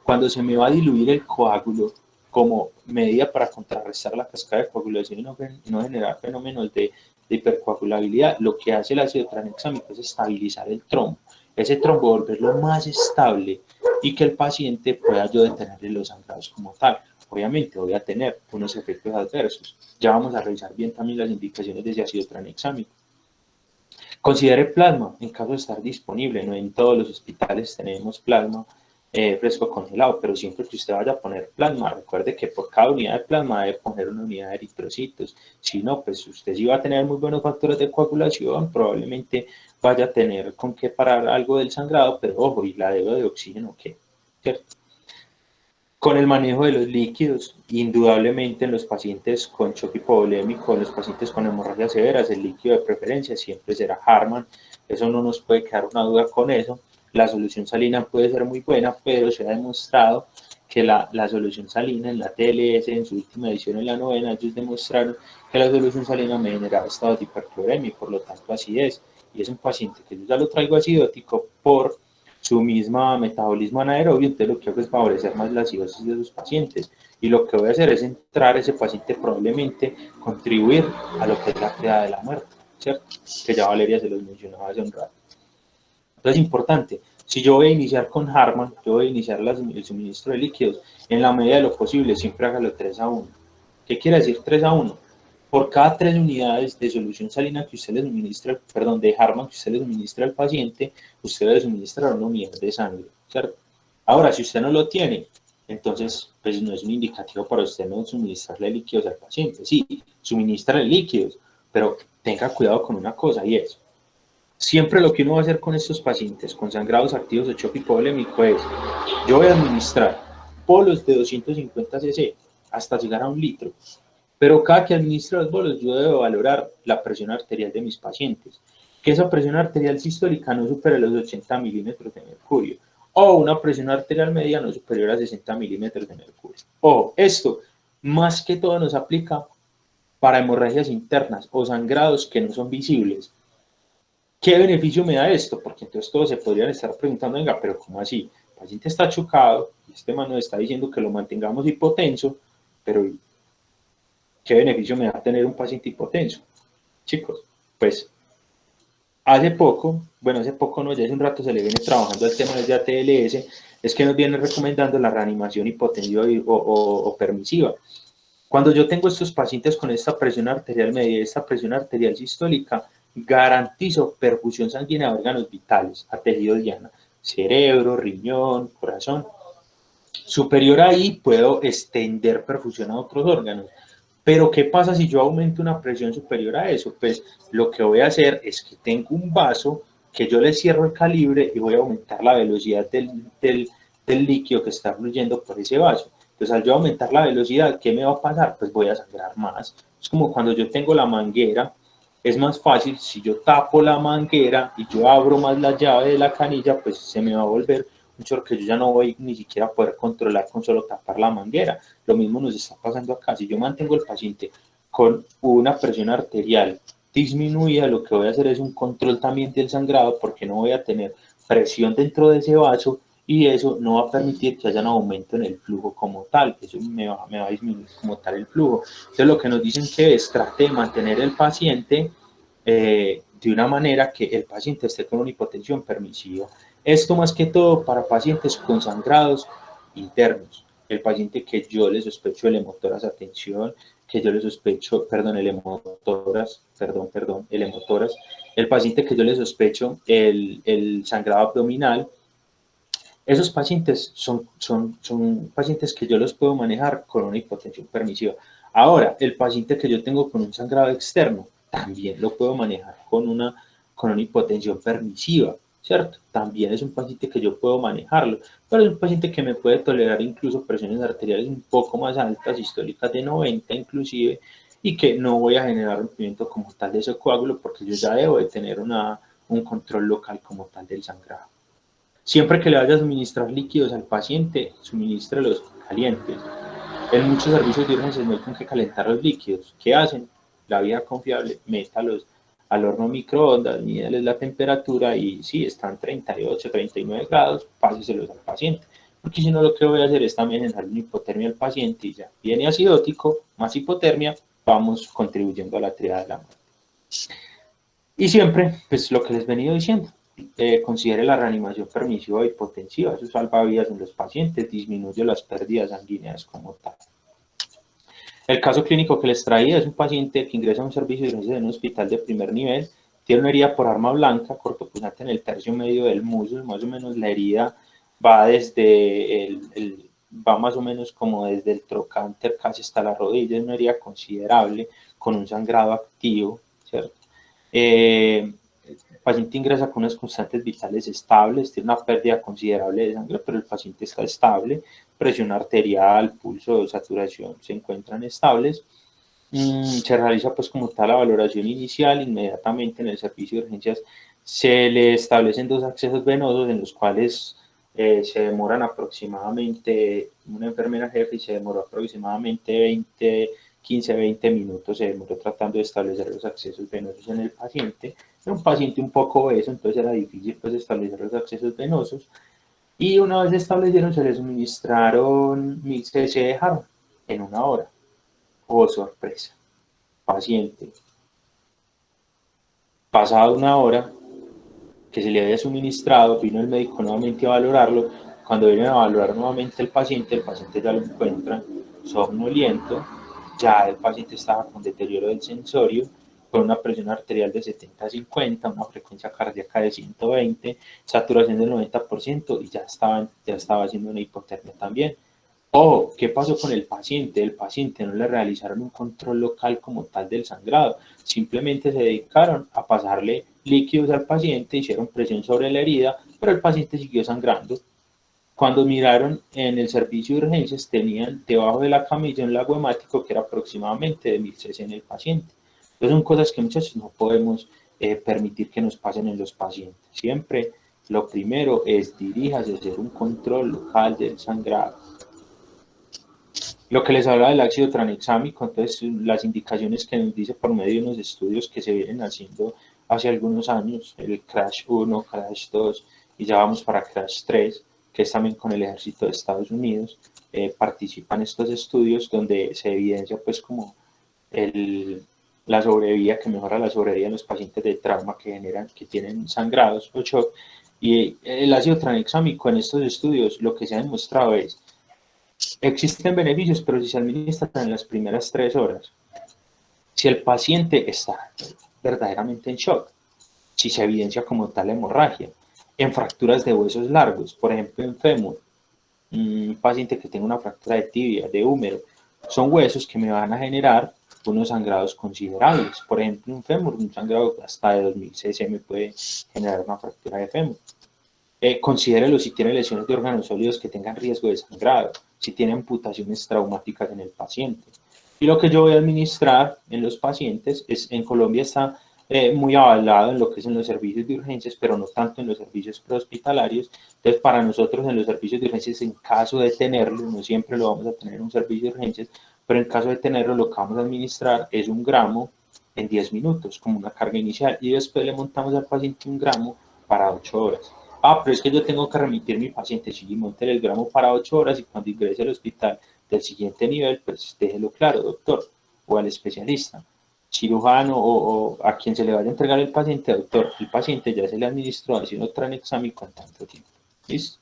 cuando se me va a diluir el coágulo como medida para contrarrestar la cascada de coagulación y no generar fenómenos de hipercoagulabilidad, lo que hace el ácido tranexámico es estabilizar el trombo. Ese trombo volverlo más estable y que el paciente pueda yo detenerle los sangrados como tal. Obviamente voy a tener unos efectos adversos. Ya vamos a revisar bien también las indicaciones de ese ácido tranexámico. Considere plasma en caso de estar disponible. No en todos los hospitales tenemos plasma fresco congelado, pero siempre que usted vaya a poner plasma, recuerde que por cada unidad de plasma debe poner una unidad de eritrocitos. Si no, pues usted sí va a tener muy buenos factores de coagulación, probablemente vaya a tener con qué parar algo del sangrado, pero ojo, y la deuda de oxígeno, ¿qué? ¿Cierto? Con el manejo de los líquidos, indudablemente en los pacientes con choque hipovolémico, en los pacientes con hemorragias severas, el líquido de preferencia siempre será Harman. Eso no nos puede quedar una duda con eso. La solución salina puede ser muy buena, pero se ha demostrado que la solución salina en la TLS, en su última edición en la 9ª, ellos demostraron que la solución salina me generaba estados de hipercloremia y por lo tanto acidez. Y es un paciente que yo ya lo traigo acidótico por su misma metabolismo anaerobio, entonces lo que hago es favorecer más la acidosis de sus pacientes. Y lo que voy a hacer es entrar a ese paciente probablemente contribuir a lo que es la creada de la muerte, ¿cierto? Que ya Valeria se los mencionaba hace un rato. Entonces, importante, si yo voy a iniciar con Harman, yo voy a iniciar el suministro de líquidos, en la medida de lo posible, siempre hágalo 3-1. ¿Qué quiere decir 3-1? Por cada 3 unidades de solución salina que usted le suministra, perdón, de Harman que usted le suministra al paciente, usted debe suministrar una unidad de sangre, ¿cierto? Ahora, si usted no lo tiene, entonces, pues no es un indicativo para usted no suministrarle líquidos al paciente. Sí, suministrarle líquidos, pero tenga cuidado con una cosa y es, siempre lo que uno va a hacer con estos pacientes con sangrados activos de choque hipovolémico es, yo voy a administrar bolos de 250 cc hasta llegar a 1 litro, pero cada que administro los bolos yo debo valorar la presión arterial de mis pacientes, que esa presión arterial sistólica no supere los 80 milímetros de mercurio, o una presión arterial media no superior a 60 milímetros de mercurio. Ojo, esto más que todo nos aplica para hemorragias internas o sangrados que no son visibles. ¿Qué beneficio me da esto? Porque entonces todos se podrían estar preguntando, venga, pero ¿cómo así? El paciente está chocado, y este man nos está diciendo que lo mantengamos hipotenso, pero ¿qué beneficio me da tener un paciente hipotenso? Chicos, pues hace poco no, ya hace un rato se le viene trabajando el tema desde ATLS, es que nos viene recomendando la reanimación hipotensiva o permisiva. Cuando yo tengo estos pacientes con esta presión arterial media y esta presión arterial sistólica, garantizo perfusión sanguínea a órganos vitales, a tejidos llana, cerebro, riñón, corazón. Superior ahí puedo extender perfusión a otros órganos. Pero ¿qué pasa si yo aumento una presión superior a eso? Pues lo que voy a hacer es que tengo un vaso que yo le cierro el calibre y voy a aumentar la velocidad del líquido que está fluyendo por ese vaso. Entonces, al yo aumentar la velocidad, ¿qué me va a pasar? Pues voy a sangrar más. Es como cuando yo tengo la manguera, es más fácil, si yo tapo la manguera y yo abro más la llave de la canilla, pues se me va a volver un chorro que yo ya no voy ni siquiera a poder controlar con solo tapar la manguera. Lo mismo nos está pasando acá. Si yo mantengo al paciente con una presión arterial disminuida, lo que voy a hacer es un control también del sangrado, porque no voy a tener presión dentro de ese vaso y eso no va a permitir que haya un aumento en el flujo como tal, eso me va a disminuir como tal el flujo. Entonces lo que nos dicen que es trate de mantener el paciente de una manera que el paciente esté con una hipotensión permisiva. Esto más que todo para pacientes con sangrados internos. el paciente que yo le sospecho el hemotoras, atención, que yo le sospecho, perdón, el hemotoras, el hemotoras, el paciente que yo le sospecho el sangrado abdominal, esos pacientes son pacientes que yo los puedo manejar con una hipotensión permisiva. Ahora, el paciente que yo tengo con un sangrado externo, también lo puedo manejar con una hipotensión permisiva, ¿cierto? También es un paciente que yo puedo manejarlo, pero es un paciente que me puede tolerar incluso presiones arteriales un poco más altas, sistólicas de 90 inclusive, y que no voy a generar rompimiento como tal de ese coágulo porque yo ya debo de tener un control local como tal del sangrado. Siempre que le vaya a suministrar líquidos al paciente, suministrelos calientes. En muchos servicios de urgencias no hay con qué calentar los líquidos. ¿Qué hacen? La vía confiable, métalos al horno microondas, mídeles la temperatura y si están 38, 39 grados, páseselos al paciente. Porque si no, lo que voy a hacer es también generar una hipotermia al paciente y ya viene acidótico, más hipotermia, vamos contribuyendo a la triada de la muerte. Y siempre, pues lo que les he venido diciendo, considere la reanimación permisiva o hipotensiva, eso salva vidas en los pacientes, disminuye las pérdidas sanguíneas como tal. El caso clínico que les traía es un paciente que ingresa a un servicio de urgencias en un hospital de primer nivel, tiene una herida por arma blanca, cortopunzante en el tercio medio del muslo, más o menos la herida va desde va más o menos como desde el trocánter casi hasta la rodilla, es una herida considerable, con un sangrado activo, ¿cierto? El paciente ingresa con unas constantes vitales estables, tiene una pérdida considerable de sangre, pero el paciente está estable, presión arterial, pulso, saturación se encuentran estables. Se realiza pues como tal la valoración inicial, inmediatamente en el servicio de urgencias se le establecen 2 accesos venosos en los cuales se demoran aproximadamente, una enfermera jefe se demoró aproximadamente 15-20 minutos, se demoró tratando de establecer los accesos venosos en el paciente. Era un paciente un poco obeso, entonces era difícil pues establecer los accesos venosos. Y una vez establecieron, se le suministraron 1000 cc de jarro en 1 hora. Oh, sorpresa. Paciente. Pasada 1 hora que se le había suministrado, vino el médico nuevamente a valorarlo. Cuando viene a valorar nuevamente el paciente ya lo encuentra somnoliento, ya el paciente estaba con deterioro del sensorio, con una presión arterial de 70-50, una frecuencia cardíaca de 120, saturación del 90% y ya estaba haciendo una hipotermia también. Oh, ¿qué pasó con el paciente? El paciente no le realizaron un control local como tal del sangrado, simplemente se dedicaron a pasarle líquidos al paciente, hicieron presión sobre la herida, pero el paciente siguió sangrando. Cuando miraron en el servicio de urgencias, tenían debajo de la camilla un lago hemático que era aproximadamente de 1000 cc en el paciente. Entonces son cosas que muchachos no podemos permitir que nos pasen en los pacientes. Siempre lo primero es diríjase a hacer un control local del sangrado. Lo que les habla del ácido tranexámico, entonces las indicaciones que nos dice por medio de unos estudios que se vienen haciendo hace algunos años, el CRASH 1, CRASH 2 y ya vamos para CRASH 3, que es también con el ejército de Estados Unidos, participan estos estudios donde se evidencia pues como la sobrevida, que mejora la sobrevida en los pacientes de trauma que tienen sangrados o shock. Y el ácido tranexámico en estos estudios lo que se ha demostrado es existen beneficios, pero si se administran en las primeras 3 horas, si el paciente está verdaderamente en shock, si se evidencia como tal hemorragia, en fracturas de huesos largos, por ejemplo en fémur, un paciente que tenga una fractura de tibia, de húmero, son huesos que me van a generar unos sangrados considerables. Por ejemplo, un fémur, un sangrado hasta de 2000 cc me puede generar una fractura de fémur. Considérelo si tiene lesiones de órganos sólidos que tengan riesgo de sangrado, si tiene amputaciones traumáticas en el paciente. Y lo que yo voy a administrar en los pacientes en Colombia está muy avalado en lo que es en los servicios de urgencias, pero no tanto en los servicios prehospitalarios. Entonces, para nosotros en los servicios de urgencias, en caso de tenerlo, no siempre lo vamos a tener en un servicio de urgencias, pero en caso de tenerlo, lo que vamos a administrar es 1 gramo en 10 minutos, como una carga inicial, y después le montamos al paciente 1 gramo para 8 horas. Ah, pero es que yo tengo que remitir mi paciente, sí, monte el gramo para 8 horas y cuando ingrese al hospital del siguiente nivel, pues déjelo claro, doctor, o al especialista, cirujano o a quien se le vaya a entregar el paciente, doctor, el paciente ya se le administró ácido tranexámico en tanto tiempo. ¿Listo?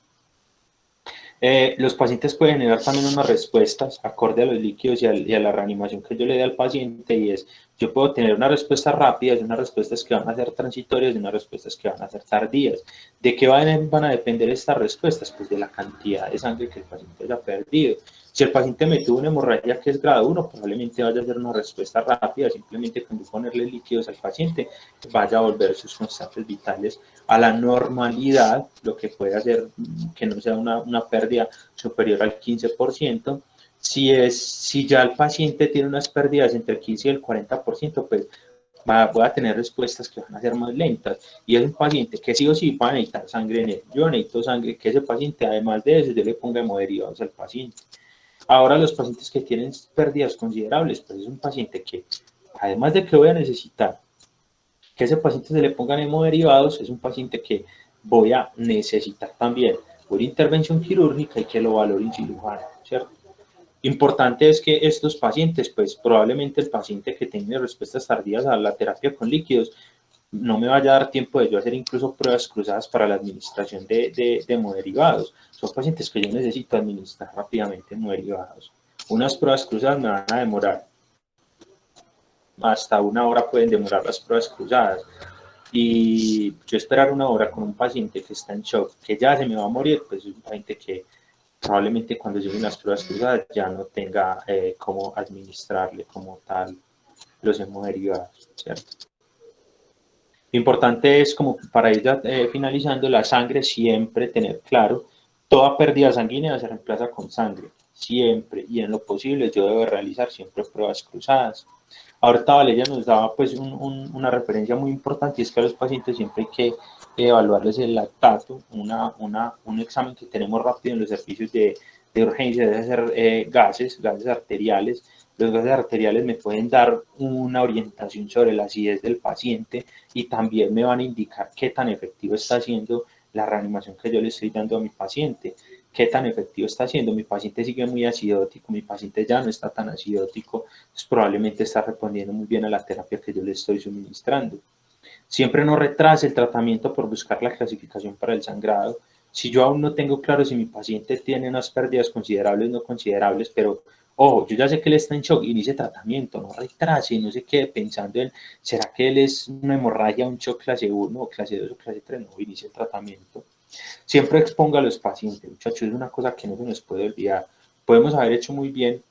Los pacientes pueden generar también unas respuestas acorde a los líquidos y a la reanimación que yo le dé al paciente, y es, yo puedo tener unas respuestas rápidas y unas respuestas que van a ser transitorias y unas respuestas que van a ser tardías. ¿De qué van a depender estas respuestas? Pues de la cantidad de sangre que el paciente haya perdido. Si el paciente me tuvo una hemorragia que es grado 1, probablemente vaya a ser una respuesta rápida, simplemente con ponerle líquidos al paciente, vaya a volver sus constantes vitales a la normalidad, lo que puede hacer que no sea una pérdida superior al 15%. Si ya el paciente tiene unas pérdidas entre el 15 y el 40%, pues voy a tener respuestas que van a ser más lentas. Y es un paciente que sí o sí va a necesitar sangre en él. Yo necesito sangre, que ese paciente, además de eso, yo le ponga hemoderivados al paciente. Ahora, los pacientes que tienen pérdidas considerables, pues es un paciente que, además de que voy a necesitar que ese paciente se le pongan hemoderivados, es un paciente que voy a necesitar también una intervención quirúrgica y que lo valore un cirujano, ¿cierto? Importante es que estos pacientes, pues probablemente el paciente que tenga respuestas tardías a la terapia con líquidos, no me vaya a dar tiempo de yo hacer incluso pruebas cruzadas para la administración de hemoderivados. Son pacientes que yo necesito administrar rápidamente hemoderivados. Unas pruebas cruzadas me van a demorar hasta 1 hora, pueden demorar las pruebas cruzadas. Y yo esperar 1 hora con un paciente que está en shock, que ya se me va a morir, pues es un paciente que probablemente cuando lleguen las pruebas cruzadas ya no tenga cómo administrarle como tal los hemoderivados, ¿cierto? Lo importante es, como para ir finalizando, la sangre, siempre tener claro, toda pérdida sanguínea se reemplaza con sangre, siempre, y en lo posible yo debo realizar siempre pruebas cruzadas. Ahorita Valeria nos daba pues una referencia muy importante, y es que a los pacientes siempre hay que evaluarles el lactato, un examen que tenemos rápido en los servicios de urgencia, debe ser gases arteriales. Los gases arteriales me pueden dar una orientación sobre la acidez del paciente y también me van a indicar qué tan efectivo está siendo la reanimación que yo le estoy dando a mi paciente, qué tan efectivo está siendo. Mi paciente sigue muy acidótico, mi paciente ya no está tan acidótico, pues probablemente está respondiendo muy bien a la terapia que yo le estoy suministrando. Siempre no retrase el tratamiento por buscar la clasificación para el sangrado. Si yo aún no tengo claro si mi paciente tiene unas pérdidas considerables o no considerables, pero ojo, yo ya sé que él está en shock, inicie tratamiento, no retrase, no se quede pensando en, ¿será que él es una hemorragia, un shock clase 1 o clase 2 o clase 3? No, inicie el tratamiento. Siempre exponga a los pacientes, muchachos, es una cosa que no se nos puede olvidar. Podemos haber hecho muy bien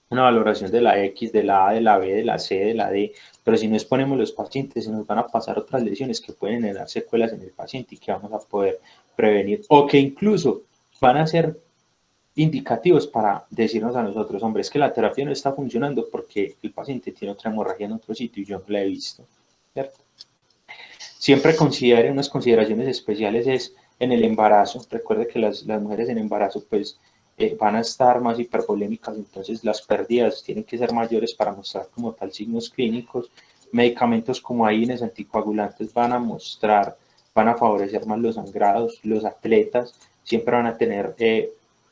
una valoración de la X, de la A, de la B, de la C, de la D, pero si no exponemos los pacientes, se nos van a pasar otras lesiones que pueden generar secuelas en el paciente y que vamos a poder prevenir, o que incluso van a ser indicativos para decirnos a nosotros, hombre, es que la terapia no está funcionando porque el paciente tiene otra hemorragia en otro sitio y yo no la he visto, ¿cierto? Siempre considere unas consideraciones especiales es en el embarazo. Recuerde que las mujeres en embarazo pues van a estar más hiperpolémicas, entonces las pérdidas tienen que ser mayores para mostrar como tal signos clínicos. Medicamentos como AINES, anticoagulantes, van a favorecer más los sangrados. Los atletas siempre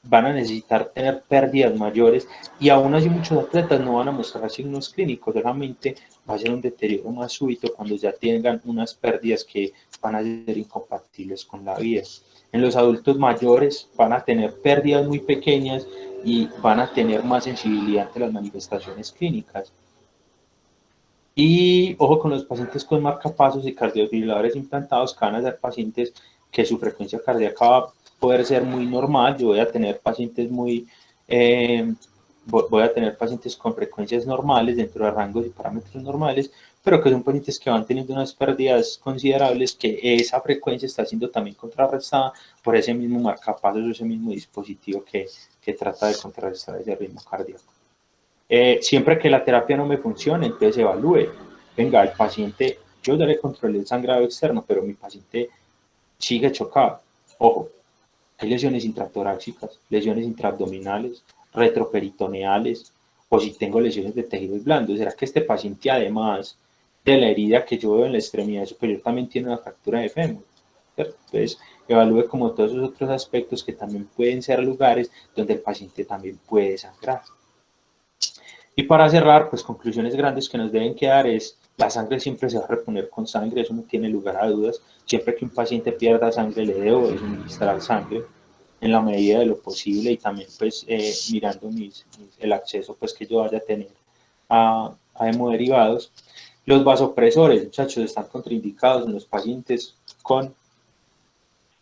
van a necesitar tener pérdidas mayores, y aún así muchos atletas no van a mostrar signos clínicos, solamente va a ser un deterioro más súbito cuando ya tengan unas pérdidas que van a ser incompatibles con la vida. En los adultos mayores van a tener pérdidas muy pequeñas y van a tener más sensibilidad ante las manifestaciones clínicas. Y ojo con los pacientes con marcapasos y cardiofibriladores implantados, que van a ser pacientes que su frecuencia cardíaca va a poder ser muy normal. Yo voy a tener pacientes voy a tener pacientes con frecuencias normales dentro de rangos y parámetros normales, pero que son pacientes que van teniendo unas pérdidas considerables, que esa frecuencia está siendo también contrarrestada por ese mismo marcapasos, ese mismo dispositivo que trata de contrarrestar ese ritmo cardíaco. Siempre que la terapia no me funcione, entonces evalúe. Venga, el paciente, yo ya le controlé el sangrado externo, pero mi paciente sigue chocado. Ojo, hay lesiones intratorácicas, lesiones intraabdominales, retroperitoneales, o si tengo lesiones de tejidos blandos. ¿Será que este paciente, además de la herida que yo veo en la extremidad superior, también tiene una fractura de fémur? ¿Cierto? Entonces, evalúe como todos esos otros aspectos que también pueden ser lugares donde el paciente también puede sangrar. Y para cerrar, pues conclusiones grandes que nos deben quedar es: la sangre siempre se va a reponer con sangre, eso no tiene lugar a dudas. Siempre que un paciente pierda sangre, le debo suministrar sangre. en la medida de lo posible y también pues mirando el acceso pues que yo vaya a tener a hemoderivados. Los vasopresores, muchachos, están contraindicados en los pacientes con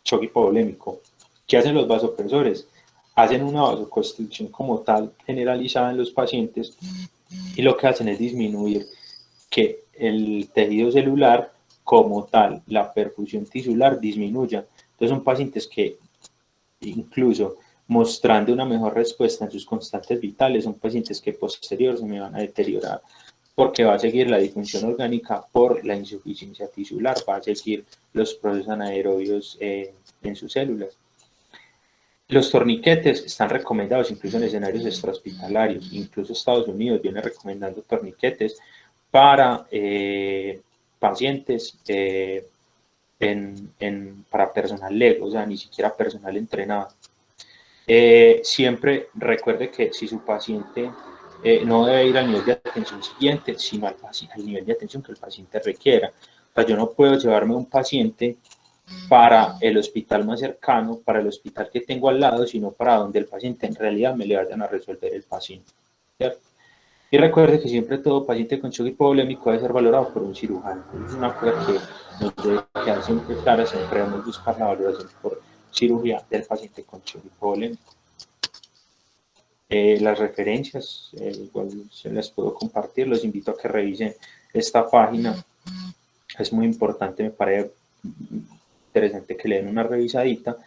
choque hipovolémico. ¿Qué hacen los vasopresores? Hacen una vasoconstricción como tal generalizada en los pacientes y lo que hacen es disminuir que el tejido celular como tal, la perfusión tisular disminuya. Entonces son pacientes que incluso mostrando una mejor respuesta en sus constantes vitales, son pacientes que posterior se me van a deteriorar porque va a seguir la disfunción orgánica por la insuficiencia tisular, va a seguir los procesos anaerobios en sus células. Los torniquetes están recomendados incluso en escenarios extrahospitalarios, incluso Estados Unidos viene recomendando torniquetes para pacientes para personal lego, o sea, ni siquiera personal entrenado. Siempre recuerde que si su paciente no debe ir al nivel de atención siguiente, sino al nivel de atención que el paciente requiera. O sea, yo no puedo llevarme un paciente para el hospital más cercano, para el hospital que tengo al lado, sino para donde el paciente en realidad me le vayan a resolver el paciente, ¿cierto? Y recuerde que siempre todo paciente con choque hipovolémico debe ser valorado por un cirujano. Es una cosa que nos debe quedar siempre clara, siempre debemos buscar la valoración por cirugía del paciente con choque hipovolémico. Las referencias, igual se las puedo compartir, los invito a que revisen esta página, es muy importante, me parece interesante que le den una revisadita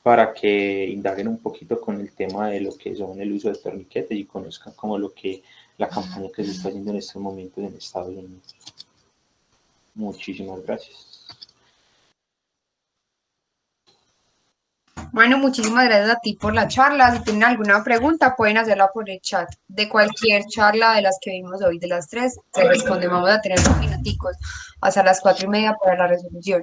para que indaguen un poquito con el tema de lo que son el uso de torniquetes y conozcan como la campaña que se está haciendo en estos momentos en Estados Unidos. Muchísimas gracias. Bueno, muchísimas gracias a ti por la charla. Si tienen alguna pregunta, pueden hacerla por el chat. De cualquier charla de las que vimos hoy, de las tres, se responde. Vamos a tener unos minuticos hasta las 4:30 para la resolución.